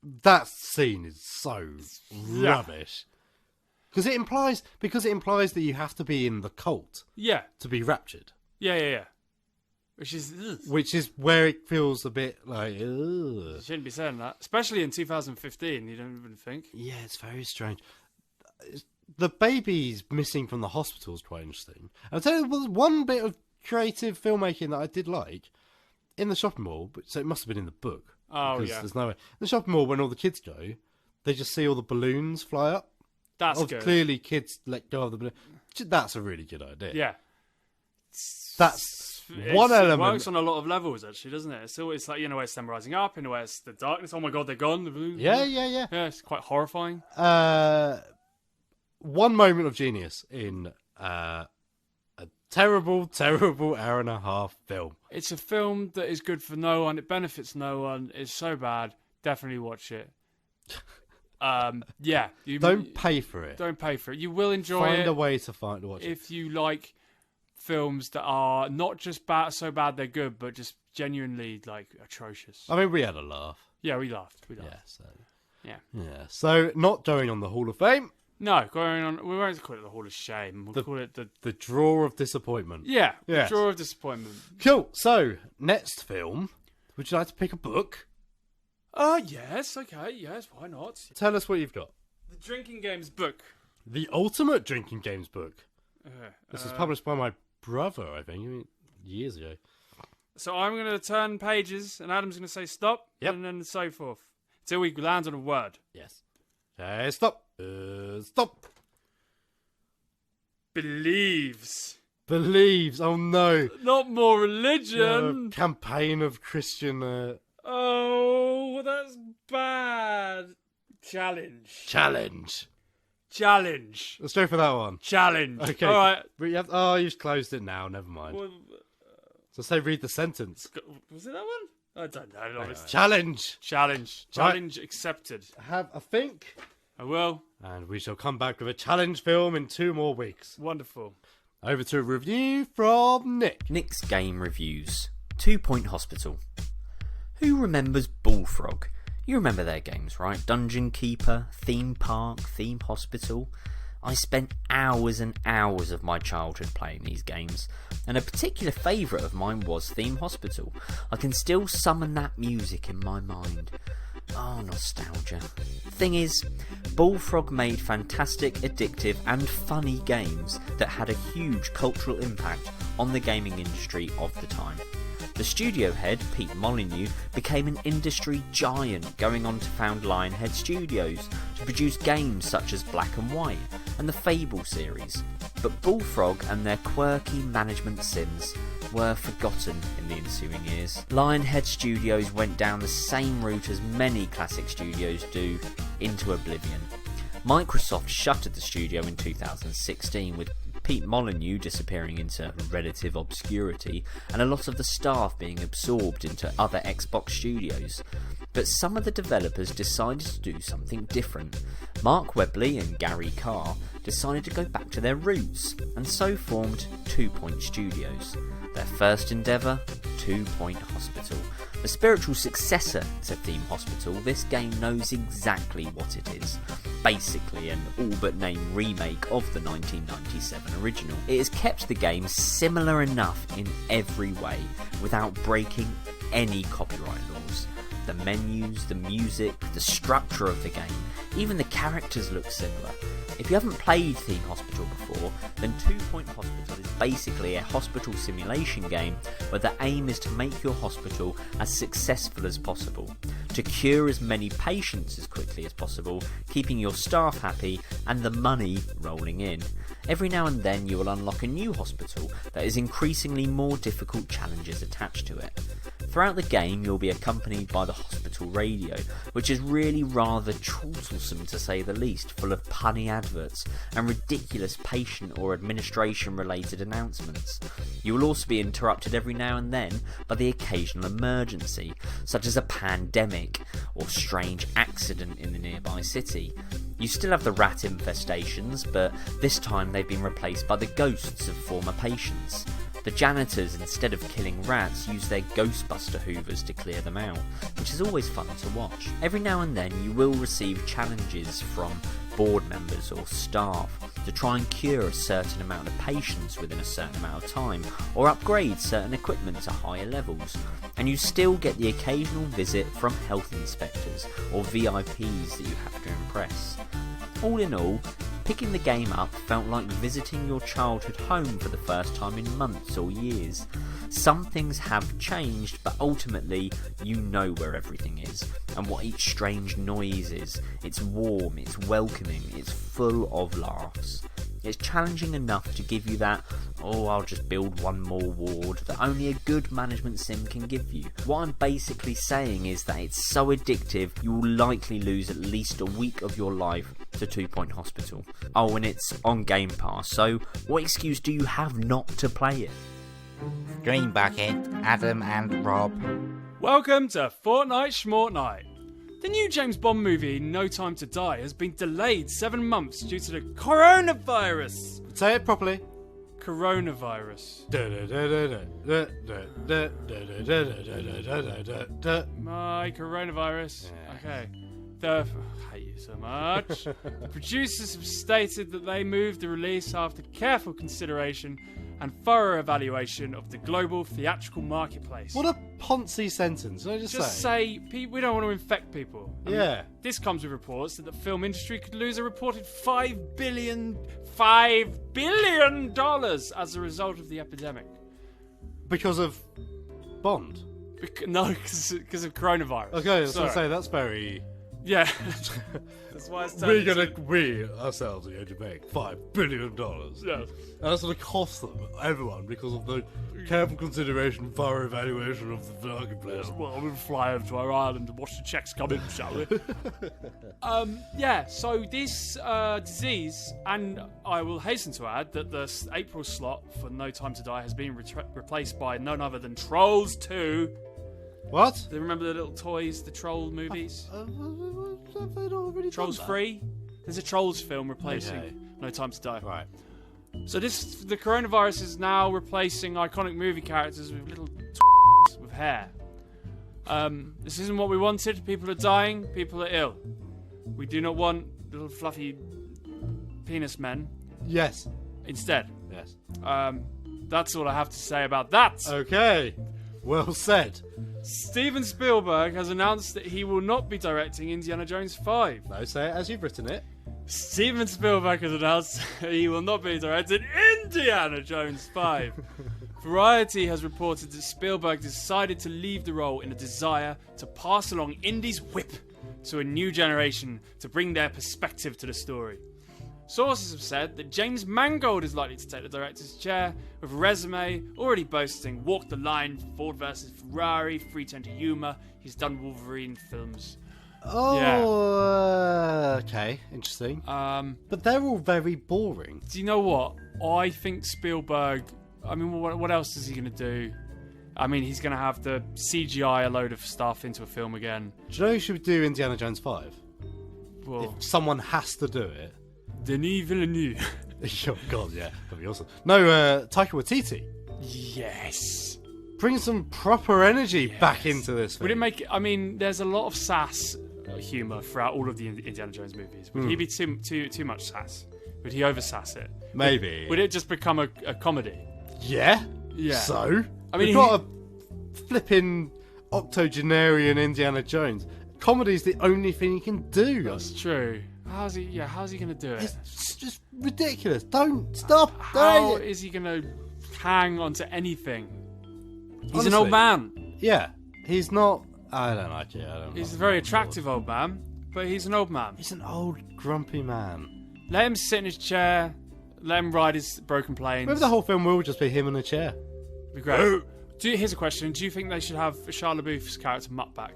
That scene is so rubbish. Because it implies that you have to be in the cult. Yeah. To be raptured. Yeah. Which is where it feels a bit like, ugh. You shouldn't be saying that. Especially in 2015, you don't even think. Yeah, it's very strange. The baby's missing from the hospital is quite interesting. I'll tell you, there was one bit of creative filmmaking that I did like in the shopping mall, so it must have been in the book. Oh, because yeah. There's no way. In the shopping mall, when all the kids go, they just see all the balloons fly up. That's good. Clearly, kids let go of the balloon. That's a really good idea. Yeah. That's one element. It works on a lot of levels, actually, doesn't it? So it's like, where it's them rising up, where it's the darkness. Oh my God, they're gone. The balloons. Yeah. Yeah, it's quite horrifying. One moment of genius in a terrible, terrible hour and a half film. It's a film that is good for no one. It benefits no one. It's so bad. Definitely watch it. Yeah. Don't pay for it. Don't pay for it. You will enjoy it. Find a way to watch it. If you like films that are not just so bad they're good, but just genuinely atrocious. I mean, we had a laugh. Yeah, we laughed. Yeah. So not going on the Hall of Fame. No, going on. We won't call it the Hall of Shame. We'll call it the Drawer of Disappointment. Yeah, the Drawer of Disappointment. Cool. So next film. Would you like to pick a book? Yes. Okay. Yes. Why not? Tell us what you've got. The Drinking Games book. The Ultimate Drinking Games book. This was published by my brother, I think, years ago. So I'm going to turn pages, and Adam's going to say stop, Yep. and then so forth, until we land on a word. Yes. Okay, stop. Stop. Believes. Oh no. Not more religion. No, campaign of Christian. Oh, that's bad. Challenge. Let's go for that one. Challenge. Okay. All right. You've closed it now. Never mind. Well, so say read the sentence. Was it that one? I don't know. Anyway. Challenge accepted. Have a think. I will. And we shall come back with a challenge film in 2 more weeks. Wonderful. Over to a review from Nick. Nick's Game Reviews. 2 Point Hospital. Who remembers Bullfrog? You remember their games, right? Dungeon Keeper, Theme Park, Theme Hospital. I spent hours and hours of my childhood playing these games, and a particular favourite of mine was Theme Hospital. I can still summon that music in my mind. Oh, nostalgia. Thing is, Bullfrog made fantastic, addictive and funny games that had a huge cultural impact on the gaming industry of the time. The studio head, Pete Molyneux, became an industry giant, going on to found Lionhead Studios to produce games such as Black and White and the Fable series. But Bullfrog and their quirky management sims were forgotten in the ensuing years. Lionhead Studios went down the same route as many classic studios do, into oblivion. Microsoft shuttered the studio in 2016 with Pete Molyneux disappearing into relative obscurity and a lot of the staff being absorbed into other Xbox studios. But some of the developers decided to do something different. Mark Webley and Gary Carr decided to go back to their roots and so formed 2 Point Studios. Their first endeavour, 2 Point Hospital. The spiritual successor to Theme Hospital, this game knows exactly what it is. Basically an all but named remake of the 1997 original. It has kept the game similar enough in every way without breaking any copyright laws. The menus, the music, the structure of the game, even the characters look similar. If you haven't played Theme Hospital before, then 2 Point Hospital is basically a hospital simulation game where the aim is to make your hospital as successful as possible, to cure as many patients as quickly as possible, keeping your staff happy and the money rolling in. Every now and then you will unlock a new hospital that has increasingly more difficult challenges attached to it. Throughout the game you'll be accompanied by the hospital radio, which is really rather troublesome to say the least, full of punny adverts and ridiculous patient or administration related announcements. You will also be interrupted every now and then by the occasional emergency, such as a pandemic or strange accident in the nearby city. You still have the rat infestations, but this time they've been replaced by the ghosts of former patients. The janitors, instead of killing rats, use their Ghostbuster hoovers to clear them out, which is always fun to watch. Every now and then you will receive challenges from board members or staff to try and cure a certain amount of patients within a certain amount of time, or upgrade certain equipment to higher levels. And you still get the occasional visit from health inspectors or VIPs that you have to impress. All in all, picking the game up felt like visiting your childhood home for the first time in months or years. Some things have changed, but ultimately you know where everything is and what each strange noise is. It's warm, it's welcoming, it's full of laughs. It's challenging enough to give you that, oh, I'll just build one more ward, that only a good management sim can give you. What I'm basically saying is that it's so addictive you will likely lose at least a week of your life to 2 Point Hospital. Oh, and it's on Game Pass, so what excuse do you have not to play it? Green Bucket, Adam and Rob. Welcome to Fortnite Schmortnight. The new James Bond movie, No Time to Die, has been delayed 7 months due to the coronavirus. Say it properly. Coronavirus. My coronavirus. Okay. I hate you so much. The producers have stated that they moved the release after careful consideration and thorough evaluation of the global theatrical marketplace. What a poncy sentence. Did I just say we don't want to infect people. Yeah. This comes with reports that the film industry could lose a reported $5 billion as a result of the epidemic. Because of Bond? No, because of coronavirus. Okay, I was going to say, that's very... Yeah. That's why it's we ourselves are going to make $5 billion. Yeah. And that's going to cost them, everyone, because of the careful consideration, thorough evaluation of the marketplace. Well, we'll fly over to our island and watch the checks come in, shall we? Yeah, so this disease, and I will hasten to add that the April slot for No Time to Die has been replaced by none other than Trolls 2. What? Do you remember the little toys, the troll movies? Have they not already Trolls done that? 3? There's a Trolls film replacing No Time to Die. Right. So the coronavirus is now replacing iconic movie characters with little with hair. This isn't what we wanted. People are dying. People are ill. We do not want little fluffy penis men Yes. instead. Yes. That's all I have to say about that. Okay. Well said. Steven Spielberg has announced that he will not be directing Indiana Jones 5. No, say it as you've written it. Steven Spielberg has announced that he will not be directing Indiana Jones 5. Variety has reported that Spielberg decided to leave the role in a desire to pass along Indy's whip to a new generation to bring their perspective to the story. Sources have said that James Mangold is likely to take the director's chair, with a resume already boasting Walk the Line, Ford vs. Ferrari, Free Turn to Humour. He's done Wolverine films. Oh, okay, interesting. But they're all very boring. Do you know what? I think Spielberg... I mean, what else is he going to do? I mean, he's going to have to CGI a load of stuff into a film again. Do you know who should do Indiana Jones 5? Well, if someone has to do it... Denis Villeneuve. Oh, God, yeah. That'd be awesome. No, Taika Waititi. Yes. Bring some proper energy back into this thing. Would it make... I mean, there's a lot of sass humour throughout all of the Indiana Jones movies. Would he be too much sass? Would he over-sass it? Maybe. Would it just become a comedy? Yeah. Yeah. So? I mean, we've got a flipping octogenarian Indiana Jones. Comedy's the only thing he can do. That's true. How's he going to do it? It's just ridiculous. Don't stop. How is he going to hang on to anything? He's Honestly, an old man. Yeah. He's not... I don't like it. He's a very attractive old man, but he's an old man. He's an old, grumpy man. Let him sit in his chair. Let him ride his broken planes. Maybe the whole film will just be him in a chair. Be great. Here's a question. Do you think they should have Shia LaBeouf's character Mutt back?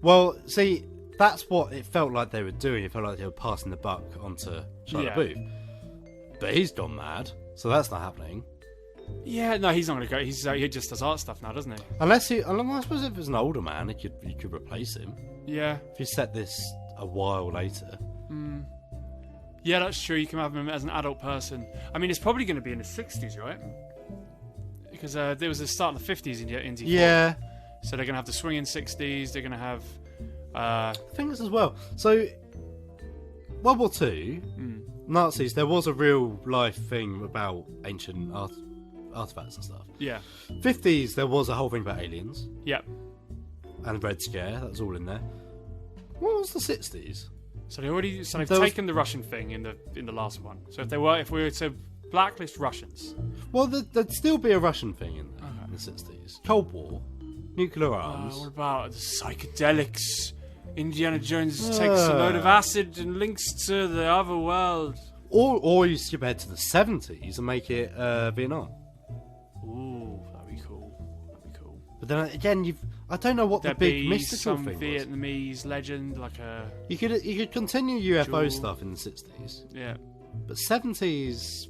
Well, see, that's what it felt like they were doing. It felt like they were passing the buck onto Shia LaBeouf. But he's gone mad, so that's not happening. Yeah, no, he's not going to go. He just does art stuff now, doesn't he? I suppose if it's an older man, you could replace him. Yeah. If you set this a while later. Yeah, that's true. You can have him as an adult person. I mean, it's probably going to be in the 60s, right? Because there was the start of the 50s in Indy. Yeah. So they're going to have the swinging 60s. They're going to have... things as well. So, World War II, Nazis, there was a real life thing about ancient artifacts and stuff. Yeah. 50s, there was a whole thing about aliens. Yep. And Red Scare, that was all in there. What was the 60s? So they've taken the Russian thing in the last one. So if we were to blacklist Russians, well, there'd still be a Russian thing in there in the 60s. Cold War, nuclear arms. What about the psychedelics? Indiana Jones takes a load of acid and links to the other world. Or you skip ahead to the 70s and make it Vietnam. Ooh, that'd be cool. But then again, I don't know what the big mystical some thing Vietnamese legend, like a... You could continue UFO stuff in the 60s. Yeah. But 70s...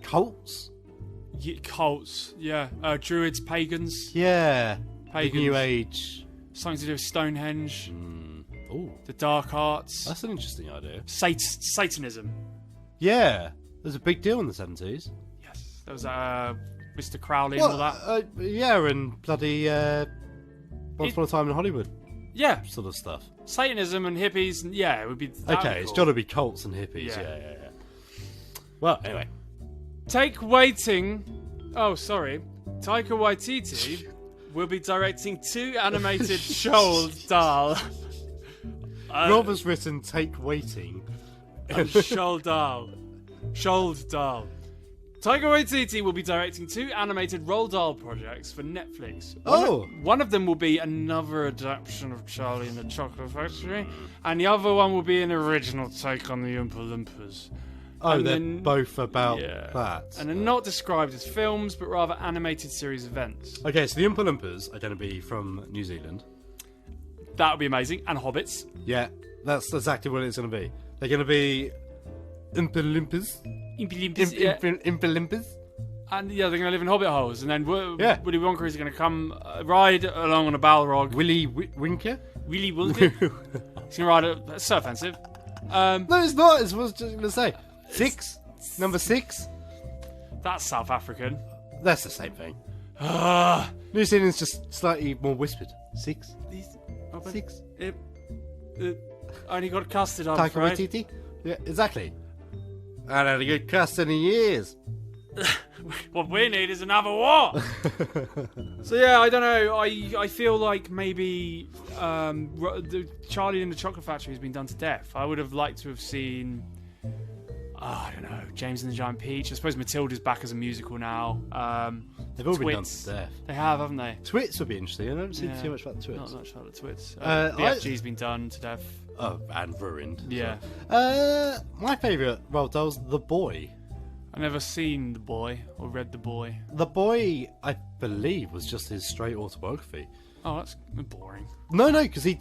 cults? Yeah, cults, yeah. Druids, pagans. Yeah. Pagans. The New Age. Something to do with Stonehenge. Ooh. The dark arts. That's an interesting idea. Satanism. Yeah. There's a big deal in the 70s. Yes. There was Mr. Crowley and all that. Yeah, and bloody Once Upon a Time in Hollywood. Yeah. Sort of stuff. Satanism and hippies, and yeah, it would be... Okay, it's got to be cults and hippies. Yeah. Well, anyway. Taika Waititi will be directing 2 animated Roald Dahl. Rob has written "Take Waiting." Roald Dahl. Taika Waititi will be directing 2 animated Roald Dahl projects for Netflix. One of them will be another adaptation of Charlie and the Chocolate Factory, and the other one will be an original take on the Oompa Loompas. Oh, they're both about that. And they're not described as films, but rather animated series events. Okay, so the Oompa Loompas are going to be from New Zealand. That would be amazing. And Hobbits. Yeah, that's exactly what it's going to be. They're going to be Oompa Loompas. Oompa Loompas. And yeah, they're going to live in Hobbit holes. And then Willy Wonka is going to come ride along on a Balrog. Willy Winker? Willy Wonka? He's going to ride it. That's so offensive. No, it's not. It's what I was just going to say. 6? Number 6? That's South African. That's the same thing. New Zealand's just slightly more whispered. 6? 6? Only got custard, I'm Taika afraid. Waititi? Yeah, exactly. I had a good custard in years. What we need is another war. So yeah, I don't know. I feel like maybe the Charlie and the Chocolate Factory has been done to death. I would have liked to have seen, I don't know, James and the Giant Peach. I suppose Matilda's back as a musical now. They've all been done Twits. to death. They have, haven't they? Twits would be interesting. I don't see too much about the Twits. Not much about the Twits. I- BFG's been done to death. Oh, and ruined. Yeah. So. My favourite Roald Dahl's The Boy. I've never seen The Boy or read The Boy. The Boy, I believe, was just his straight autobiography. Oh, that's boring. No, because he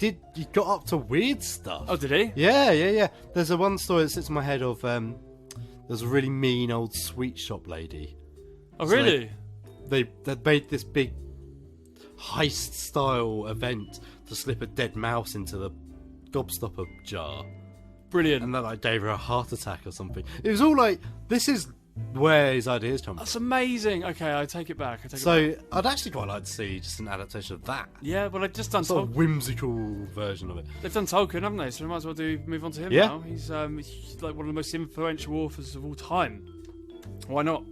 got up to weird stuff. Oh, did he? Yeah. There's a one story that sits in my head of there's a really mean old sweet shop lady. Oh, really? They made this big heist style event to slip a dead mouse into the gobstopper jar. Brilliant. And that like gave her a heart attack or something. It was all like, this is where his ideas come from. That's amazing. Okay, I take it back. So I'd actually quite like to see just an adaptation of that. Yeah, well, they've just done sort of whimsical version of it. They've done Tolkien, haven't they? So we might as well move on to him now. He's like one of the most influential authors of all time. Why not?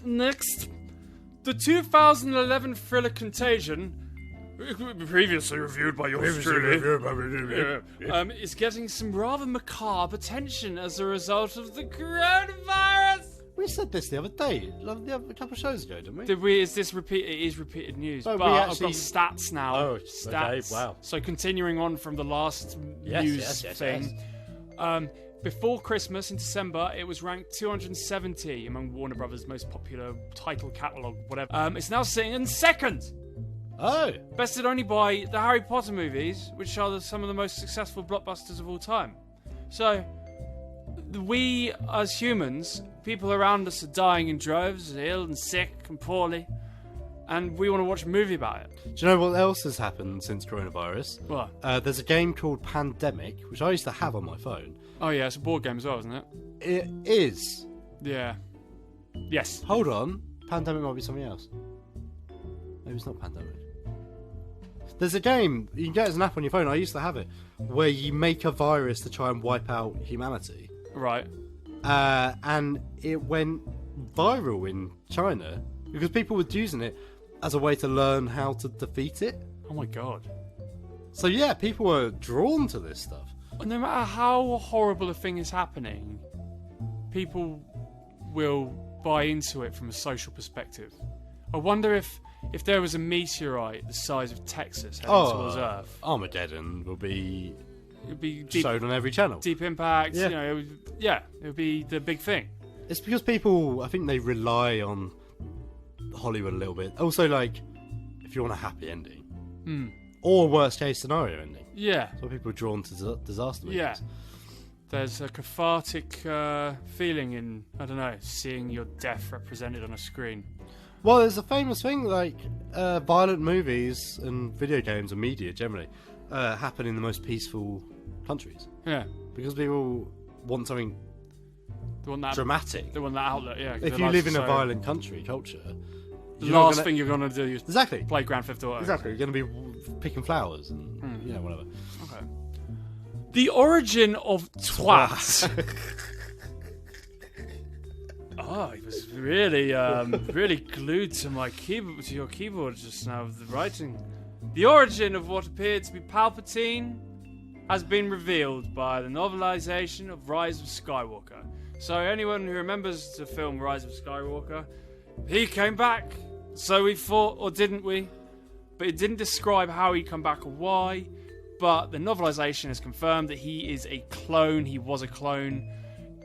Next, the 2011 thriller Contagion, previously reviewed by yours truly, is getting some rather macabre attention as a result of the coronavirus. We said this the other day, a couple of shows ago, didn't we? Did we? Is this repeat? It is repeated news. No, but we I've actually- got stats now. Oh, stats. okay, wow. So continuing on from the last news thing. Before Christmas in December, it was ranked 270 among Warner Brothers' most popular title catalogue, whatever. It's now sitting in second. Oh. Bested only by the Harry Potter movies, which are some of the most successful blockbusters of all time. So, we as humans, people around us are dying in droves, ill and sick and poorly, and we want to watch a movie about it. Do you know what else has happened since coronavirus? What? There's a game called Pandemic, which I used to have on my phone. Oh yeah, it's a board game as well, isn't it? It is. Yeah. Yes. Hold on. Pandemic might be something else. Maybe it's not Pandemic. There's a game, you can get it as an app on your phone, I used to have it, where you make a virus to try and wipe out humanity. Right. And it went viral in China because people were using it as a way to learn how to defeat it. Oh my god. So yeah, people were drawn to this stuff. No matter how horrible a thing is happening, people will buy into it from a social perspective. I wonder if there was a meteorite the size of Texas heading towards Earth. Armageddon will be It'd be deep, shown on every channel. Deep Impact, Yeah. you know, it would be the big thing. It's because people, I think they rely on Hollywood a little bit. Also, like, if you want a happy ending. Or worst case scenario ending. Yeah. So people are drawn to disaster movies. Yeah. There's a cathartic feeling in, I don't know, seeing your death represented on a screen. Well, there's a famous thing, like, violent movies and video games and media generally happen in the most peaceful countries. Yeah. Because people want something dramatic. They want that outlet, yeah. If you live in a violent culture, the last thing you're going to do is exactly play Grand Theft Auto. Exactly. You're going to be picking flowers and, whatever. Okay. The origin of twat. Oh, he was really, really glued to my keyboard, to your keyboard just now with the writing. The origin of what appeared to be Palpatine has been revealed by the novelization of Rise of Skywalker. So anyone who remembers the film Rise of Skywalker, he came back. So we thought, or didn't we? But it didn't describe how he'd come back or why. But the novelization has confirmed that he is a clone. He was a clone.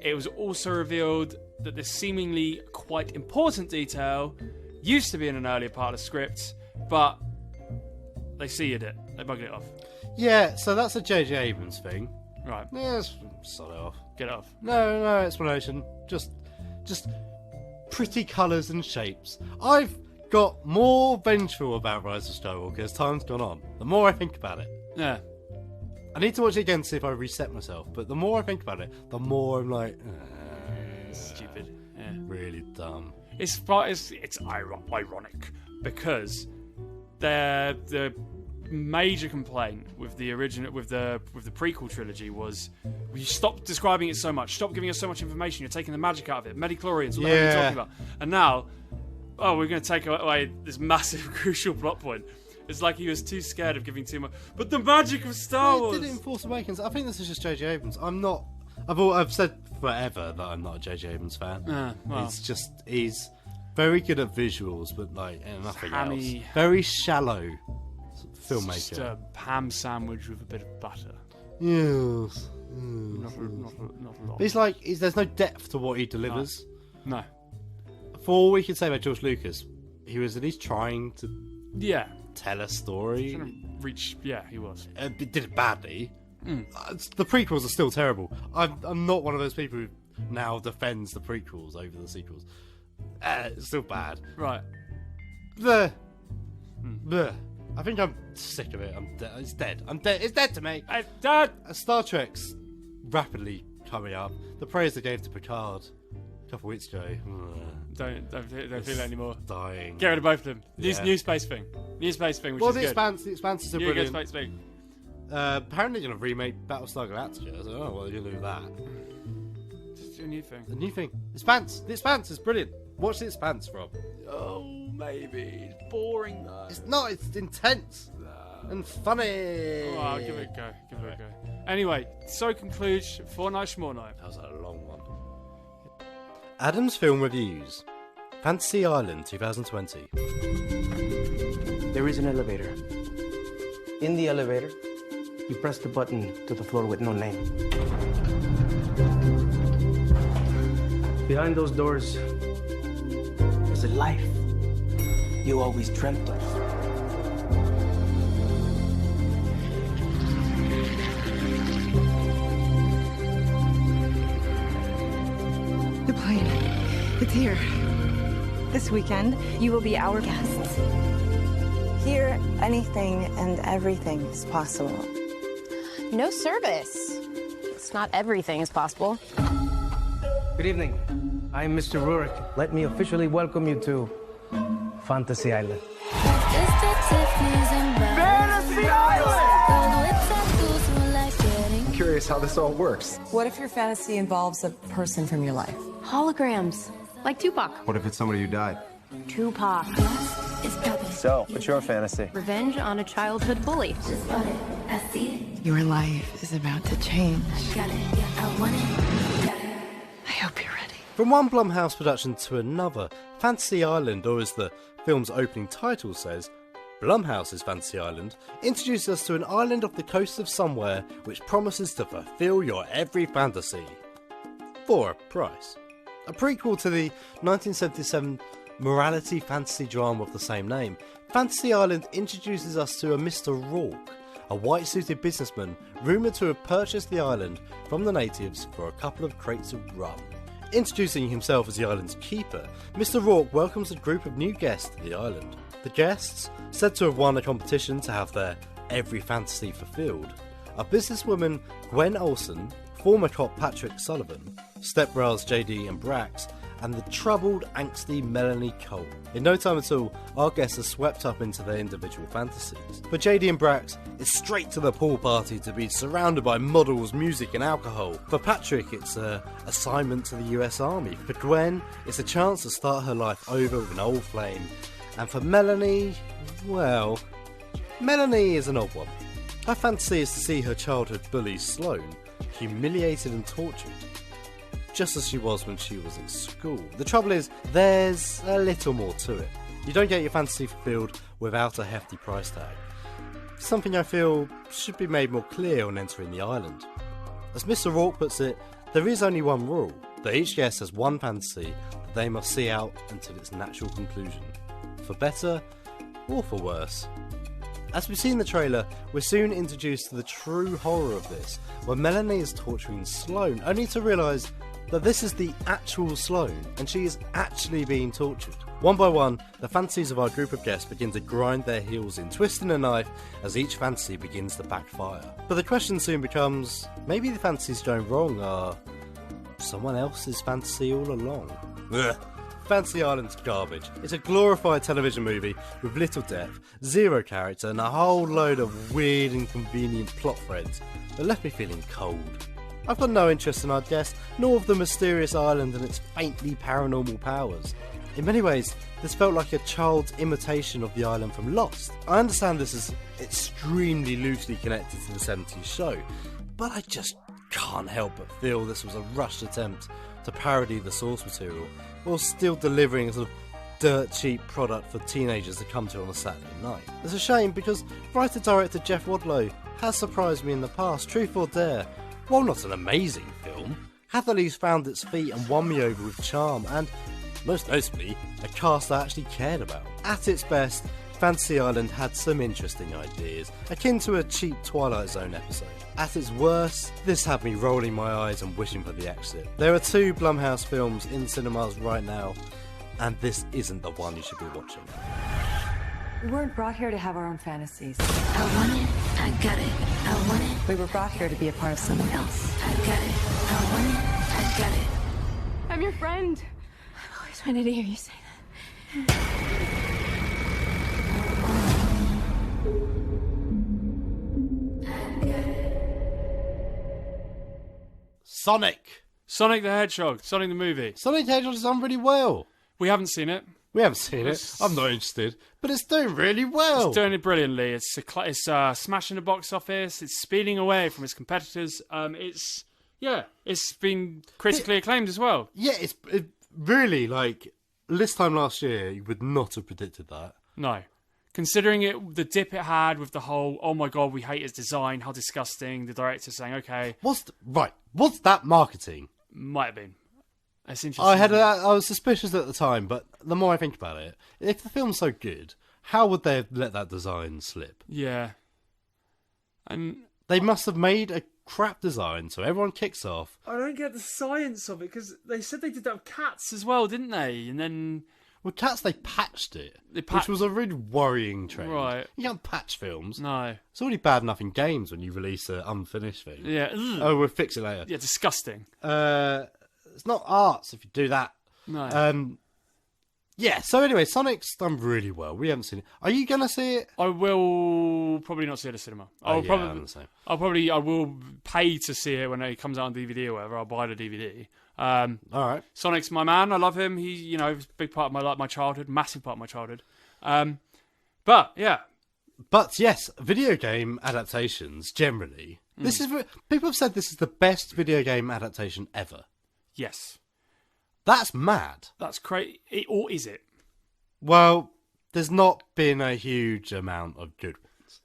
It was also revealed that this seemingly quite important detail used to be in an earlier part of the script, but they seeded it. They bugged it off. Yeah, so that's a J.J. Abrams thing. Right. Yeah, let's sod it off. Get it off. No explanation. Just pretty colours and shapes. I've got more vengeful about Rise of Skywalker as time's gone on. The more I think about it. Yeah. I need to watch it again to see if I reset myself, but the more I think about it, the more I'm like... stupid. Yeah. Really dumb. It's ironic because the major complaint with the original, with the prequel trilogy was, you stop describing it so much, stop giving us so much information. You're taking the magic out of it. Midi-chlorians, what the hell are you talking about? And now, we're going to take away this massive, crucial plot point. It's like he was too scared of giving too much. But the magic of Star Wars. He did it in Force Awakens. I think this is just J.J. Abrams. I've said forever that I'm not a J.J. Abrams fan. Well. He's very good at visuals, but like nothing Hammy. else. Very shallow filmmaker. Just a ham sandwich with a bit of butter. Yes. Not a lot. But there's no depth to what he delivers. No. For all we could say about George Lucas, he was at least trying to tell a story. Trying to reach, he was. Did it badly. The prequels are still terrible. I'm not one of those people who now defends the prequels over the sequels. It's still bad. Right. Bleh. I think I'm sick of it. It's dead. I'm dead. It's dead to me. It's dead. Star Trek's rapidly coming up. The praise they gave to Picard a couple of weeks ago. Don't feel it anymore. Dying. Get rid of both of them. New space thing. New space thing, which is good. The Expanse is a brilliant. Space thing. Apparently they're going to remake Battlestar Galactica. I don't know what they're going to do with that. Just a new thing. The new thing. The Expanse is brilliant. Watch The Expanse, Rob. Oh, maybe. It's boring, though. It's not. It's intense and funny. Oh, I'll give it a go. Anyway, so concludes Fortnite Schmornight. That was a long one. Adam's Film Reviews. Fantasy Island 2020. There is an elevator. In the elevator, you press the button to the floor with no name. Behind those doors is a life you always dreamt of. The plane. It's here. This weekend, you will be our guests. Here, anything and everything is possible. No service. It's not everything is possible. Good evening. I'm Mr. Rurik. Let me officially welcome you to Fantasy Island. Fantasy Island! I'm curious how this all works. What if your fantasy involves a person from your life? Holograms. Like Tupac. What if it's somebody who died? Tupac. So, what's your fantasy? Revenge on a childhood bully. Your life is about to change. I hope you're ready. From one Blumhouse production to another, Fantasy Island, or as the film's opening title says, Blumhouse's Fantasy Island, introduces us to an island off the coast of somewhere which promises to fulfill your every fantasy. For a price. A prequel to the 1977 morality fantasy drama of the same name, Fantasy Island introduces us to a Mr. Rourke, a white-suited businessman rumoured to have purchased the island from the natives for a couple of crates of rum. Introducing himself as the island's keeper, Mr. Rourke welcomes a group of new guests to the island. The guests, said to have won a competition to have their every fantasy fulfilled, are businesswoman Gwen Olsen, former cop Patrick Sullivan, stepbrothers JD and Brax, and the troubled, angsty Melanie Cole. In no time at all, our guests are swept up into their individual fantasies. For JD and Brax, it's straight to the pool party to be surrounded by models, music and alcohol. For Patrick, it's an assignment to the US Army. For Gwen, it's a chance to start her life over with an old flame. And for Melanie, well, Melanie is an odd one. Her fantasy is to see her childhood bully Sloane humiliated and tortured, just as she was when she was in school. The trouble is, there's a little more to it. You don't get your fantasy fulfilled without a hefty price tag. Something I feel should be made more clear on entering the island. As Mr. Rourke puts it, there is only one rule, that each guest has one fantasy that they must see out until its natural conclusion. For better or for worse. As we see in the trailer, we're soon introduced to the true horror of this, where Melanie is torturing Sloane, only to realise that this is the actual Sloane, and she is actually being tortured. One by one, the fantasies of our group of guests begin to grind their heels in, twisting a knife as each fantasy begins to backfire. But the question soon becomes, maybe the fantasies going wrong are someone else's fantasy all along. Ugh. Fantasy Island's garbage. It's a glorified television movie with little depth, zero character, and a whole load of weird and convenient plot threads that left me feeling cold. I've got no interest in our guest, nor of the mysterious island and its faintly paranormal powers. In many ways, this felt like a child's imitation of the island from Lost. I understand this is extremely loosely connected to the 70s show, but I just can't help but feel this was a rushed attempt to parody the source material, while still delivering a sort of dirt cheap product for teenagers to come to on a Saturday night. It's a shame because writer-director Jeff Wadlow has surprised me in the past. Truth or Dare, while not an amazing film, hath at least found its feet and won me over with charm and, most notably, a cast I actually cared about. At its best, Fantasy Island had some interesting ideas, akin to a cheap Twilight Zone episode. At its worst, this had me rolling my eyes and wishing for the exit. There are 2 Blumhouse films in cinemas right now, and this isn't the one you should be watching. We weren't brought here to have our own fantasies. I want it, I got it, I want it. We were brought here to be a part of someone else. I got it, I want it, I got it. I'm your friend. I've always wanted to hear you say that. Sonic the Hedgehog. Sonic the movie. Sonic the Hedgehog has done really well. We haven't seen it. I'm not interested, but it's doing really well. It's doing it brilliantly. It's smashing the box office. It's speeding away from its competitors. It's been critically acclaimed as well. Yeah, it really, like, this time last year, you would not have predicted that. No. Considering the dip it had with the whole, oh my god, we hate its design, how disgusting, the director saying, okay. What's that marketing? Might have been. It's interesting. I was suspicious at the time, but the more I think about it, if the film's so good, how would they have let that design slip? Yeah. And they must have made a crap design, so everyone kicks off. I don't get the science of it, because they said they did that with Cats as well, didn't they? And then... With Cats, they patched it, which was a really worrying trend. Right. You can't patch films. No. It's already bad enough in games when you release an unfinished thing. Yeah. Oh, we'll fix it later. Yeah, disgusting. It's not arts if you do that. No. Yeah, so anyway, Sonic's done really well. We haven't seen it. Are you going to see it? I will probably not see it at the cinema. I will pay to see it when it comes out on DVD or whatever. I'll buy the DVD. All right. Sonic's my man. I love him. He, was a big part of my childhood, massive part of my childhood. But yeah. But yes, video game adaptations generally. This is people have said this is the best video game adaptation ever. Yes. That's mad. That's crazy. Or is it? Well, there's not been a huge amount of good ones.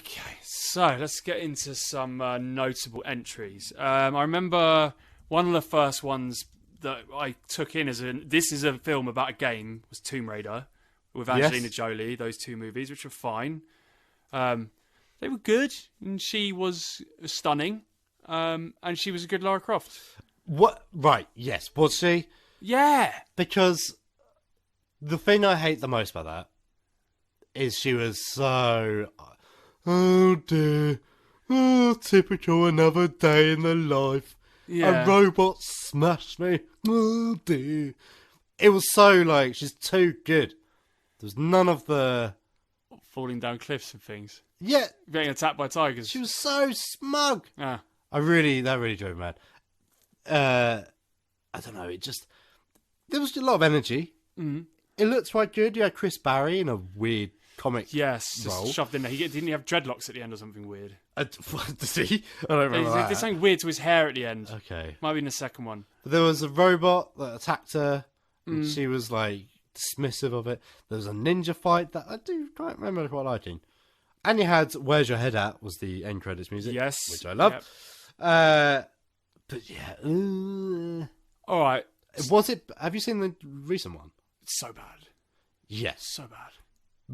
Okay, so let's get into some notable entries. I remember one of the first ones that I took in this is a film about a game, was Tomb Raider with Angelina Jolie, those 2 movies, which were fine. They were good, and she was stunning, and she was a good Lara Croft. What? Right, yes. Was she? Yeah. Because the thing I hate the most about that is she was so... Oh dear. Oh, typical another day in the life. Yeah. A robot smashed me. Oh dear. It was so, like, she's too good. There's none of the... Falling down cliffs and things. Yeah. Getting attacked by tigers. She was so smug. Yeah. That really drove me mad. I don't know, there was a lot of energy. Mm. It looked quite good. You had Chris Barry in a weird comic role. Just shoved in there. Didn't he have dreadlocks at the end or something weird? Does he? I don't remember that. There's something weird to his hair at the end. Okay. Might be in the second one. But there was a robot that attacked her, and she was, like, dismissive of it. There was a ninja fight that I can't remember quite liking. And you had Where's Your Head At was the end credits music. Yes. Which I love. Yep. But yeah. All right. Was it? Have you seen the recent one? It's so bad. Yes. So bad.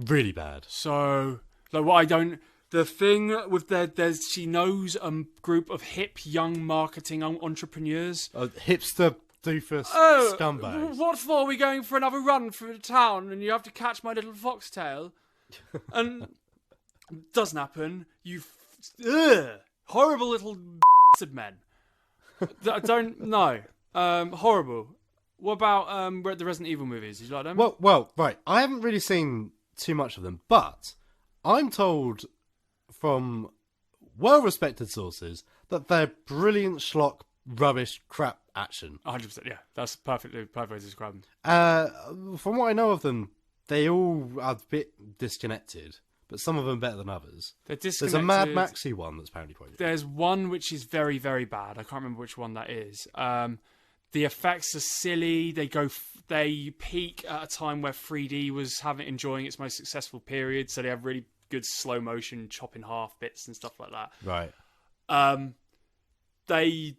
Really bad. So, like, what I don't... The thing with she knows a group of hip, young marketing entrepreneurs. Hipster doofus scumbags. What for are we going for another run through the town and you have to catch my little foxtail? And it doesn't happen. You horrible little bastard men. I don't know. Horrible. What about the Resident Evil movies? Did you like them? Well, right. I haven't really seen too much of them, but I'm told from well-respected sources that they're brilliant schlock, rubbish, crap action. 100%, yeah. That's perfect way to describe them. From what I know of them, they all are a bit disconnected, but some of them better than others. They're disconnected. There's a Mad Maxy one that's apparently quite good. There's one which is very, very bad. I can't remember which one that is. The effects are silly. They peak at a time where 3D was enjoying its most successful period, so they have really good slow motion, chop in half bits and stuff like that. Right. They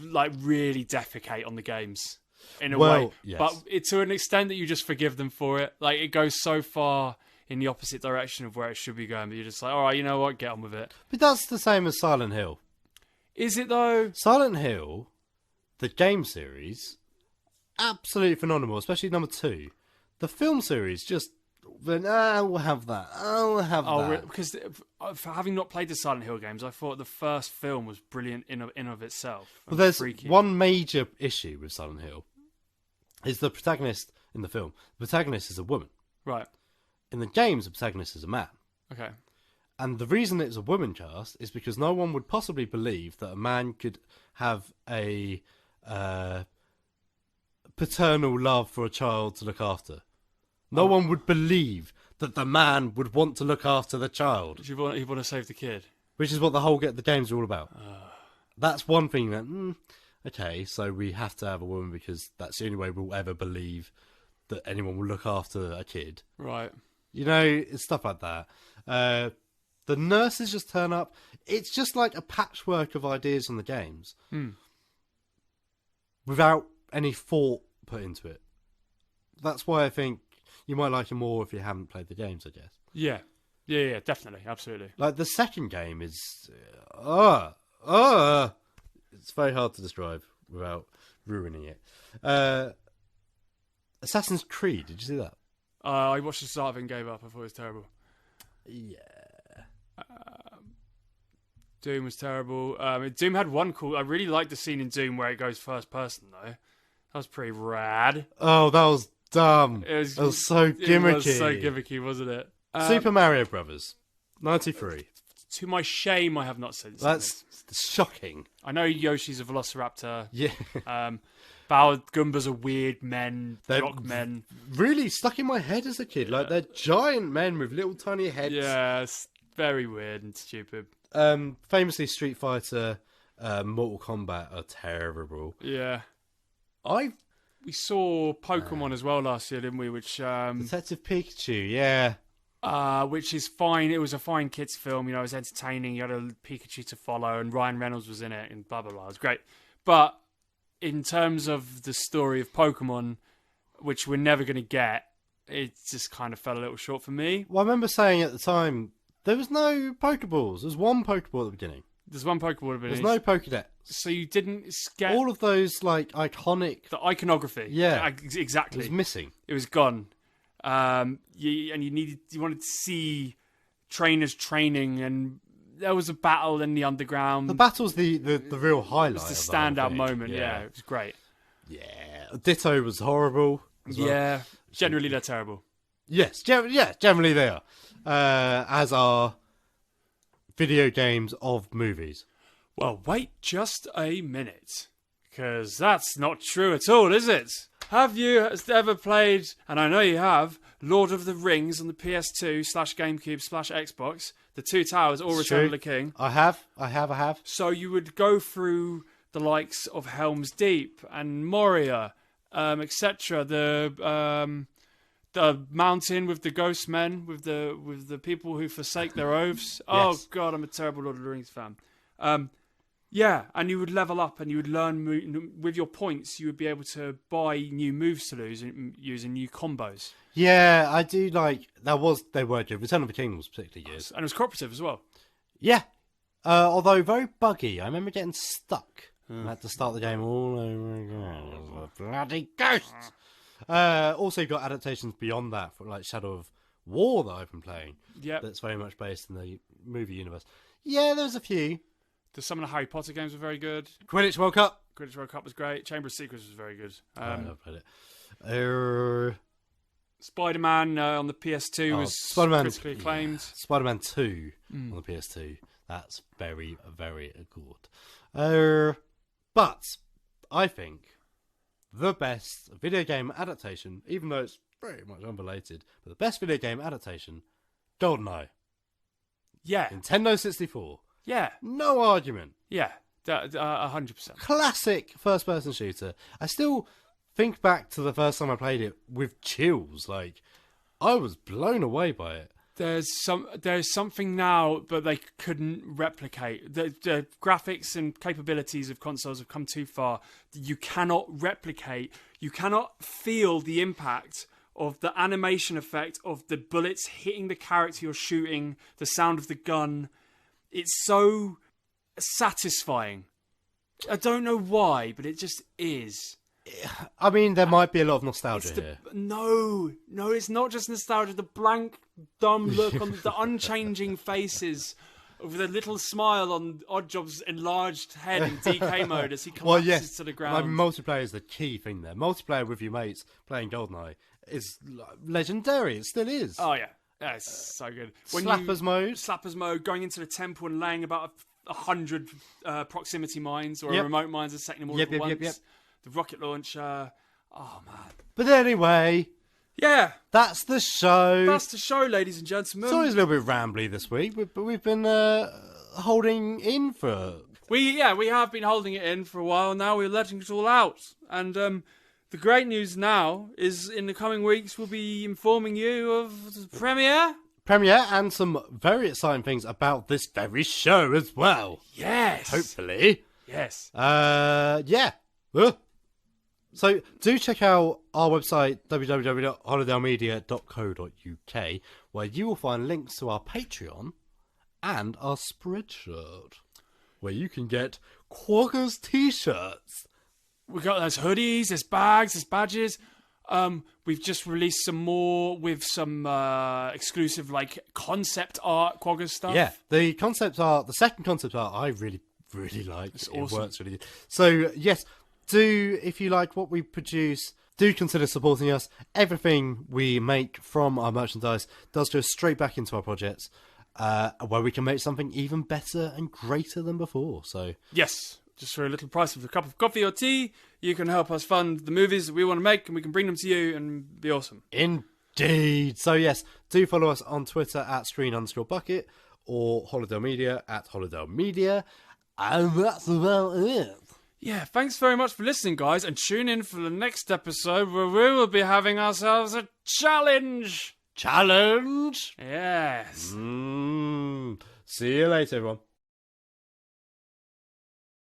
like really defecate on the games in a way, yes. but to an extent that you just forgive them for it. Like, it goes so far in the opposite direction of where it should be going, but you're just like, all right, you know what, get on with it. But that's the same as Silent Hill. Is it though? Silent Hill, the game series, absolutely phenomenal, especially number 2. The film series just went, we'll have that. I'll have that. Because for having not played the Silent Hill games, I thought the first film was brilliant in of itself. Well, there's freaky. one major issue with Silent Hill. Is the protagonist in the film. The protagonist is a woman. Right. In the games, the protagonist is a man. Okay. And the reason it's a woman cast is because no one would possibly believe that a man could have a paternal love for a child to look after. No one would believe that the man would want to look after the child. You want to save the kid. Which is what the games are all about. That's one thing that, okay, so we have to have a woman because that's the only way we'll ever believe that anyone will look after a kid. Right. You know, it's stuff like that. The nurses just turn up. It's just like a patchwork of ideas from the games. Without any thought put into it. That's why I think you might like it more if you haven't played the games, I guess. Yeah, definitely, absolutely. Like, the second game is... it's very hard to describe without ruining it. Assassin's Creed, did you see that? I watched the start of it and gave up. I thought it was terrible. Yeah. Doom was terrible. Doom had one cool... I really liked the scene in Doom where it goes first person, though. That was pretty rad. Oh, that was dumb. It was so gimmicky. It was so gimmicky, wasn't it? Super Mario Brothers, 93. To my shame, I have not seen this. That's shocking. I know Yoshi's a velociraptor. Yeah. Goombas are weird men, rock men. Really stuck in my head as a kid. Like, they're giant men with little tiny heads. Yeah, it's very weird and stupid. Famously, Street Fighter, Mortal Kombat are terrible. Yeah. We saw Pokemon as well last year, didn't we? Which Detective Pikachu, yeah. Which is fine. It was a fine kids film. You know, it was entertaining. You had a Pikachu to follow, and Ryan Reynolds was in it, and blah blah blah. It was great. But in terms of the story of Pokemon, which we're never going to get, it just kind of fell a little short for me. Well, I remember saying at the time there was no Pokeballs. There's one Pokeball at the beginning. There's one Pokeball at the beginning. There's no Pokedex. So you didn't get all of those like iconic. The iconography. Yeah, exactly. It was missing. It was gone. You wanted to see trainers training, and there was a battle in the underground. The battle's the real highlight. It was the standout moment. Yeah, it was great. Yeah, Ditto was horrible. Yeah, generally they're terrible. Yes, generally they are. As are video games of movies. Well, wait just a minute, because that's not true at all, is it? Have you ever played, and I know you have, Lord of the Rings on the PS2/GameCube/Xbox, The Two Towers or Return of the King? I have. So you would go through the likes of Helm's Deep and Moria, etc. The mountain with the ghost men, with the people who forsake their oaths. Oh God, I'm a terrible Lord of the Rings fan. Yeah, and you would level up and you would learn with your points. You would be able to buy new moves to lose using new combos. Yeah, I do like they were good. Return of the King was particularly good, and it was cooperative as well. Yeah, although very buggy. I remember getting stuck. I had to start the game all over again. Bloody ghosts. Also got adaptations beyond that for like Shadow of War that I've been playing. Yeah, that's very much based in the movie universe. Yeah, there's a few. Some of the Harry Potter games were very good. Quidditch World Cup. Quidditch World Cup was great. Chamber of Secrets was very good. I've played it. Spider-Man on the PS2 was critically acclaimed. Spider-Man 2 on the PS2. That's very, very good. But I think the best video game adaptation, even though it's very much unrelated, but the best video game adaptation, GoldenEye. Yeah. Nintendo 64. Yeah. No argument. Yeah. 100%. Classic first-person shooter. I still think back to the first time I played it with chills. Like, I was blown away by it. There's something now that they couldn't replicate. The graphics and capabilities of consoles have come too far. You cannot replicate. You cannot feel the impact of the animation effect of the bullets hitting the character you're shooting, the sound of the gun. It's so satisfying. I don't know why, but it just is. I mean, there might be a lot of nostalgia here. No, it's not just nostalgia. The blank, dumb look on the unchanging faces with a little smile on Oddjob's enlarged head in DK mode as he collapses to the ground. I mean, multiplayer is the key thing there. Multiplayer with your mates playing GoldenEye is legendary. It still is. Oh, yeah. Yeah, it's so good. Slappers mode, going into the temple and laying about 100 proximity mines or remote mines and setting them all at once. The rocket launcher. Oh, man. But anyway. Yeah. That's the show. That's the show, ladies and gentlemen. Sorry it's a little bit rambly this week, but we've been holding in for... We have been holding it in for a while now. We're letting it all out. And the great news now is in the coming weeks we'll be informing you of the premiere and some very exciting things about this very show as well. Yes. Hopefully. Yes. Yeah. So do check out our website, www.holidaymedia.co.uk, where you will find links to our Patreon and our Spreadshirt, where you can get Quaggers t-shirts. We've got those hoodies, there's bags, there's badges. We've just released some more with some exclusive like concept art Quaggers stuff. Yeah, the second concept art I really like. It's awesome. It works really good. So yes, if you like what we produce, do consider supporting us. Everything we make from our merchandise does go straight back into our projects, where we can make something even better and greater than before. So yes, just for a little price of a cup of coffee or tea, you can help us fund the movies that we want to make, and we can bring them to you and be awesome. Indeed. So yes, do follow us on Twitter at @screen_bucket or Holidale Media at Holidale Media. And that's about it. Yeah, thanks very much for listening, guys, and tune in for the next episode where we will be having ourselves a challenge. Challenge? Yes. See you later, everyone.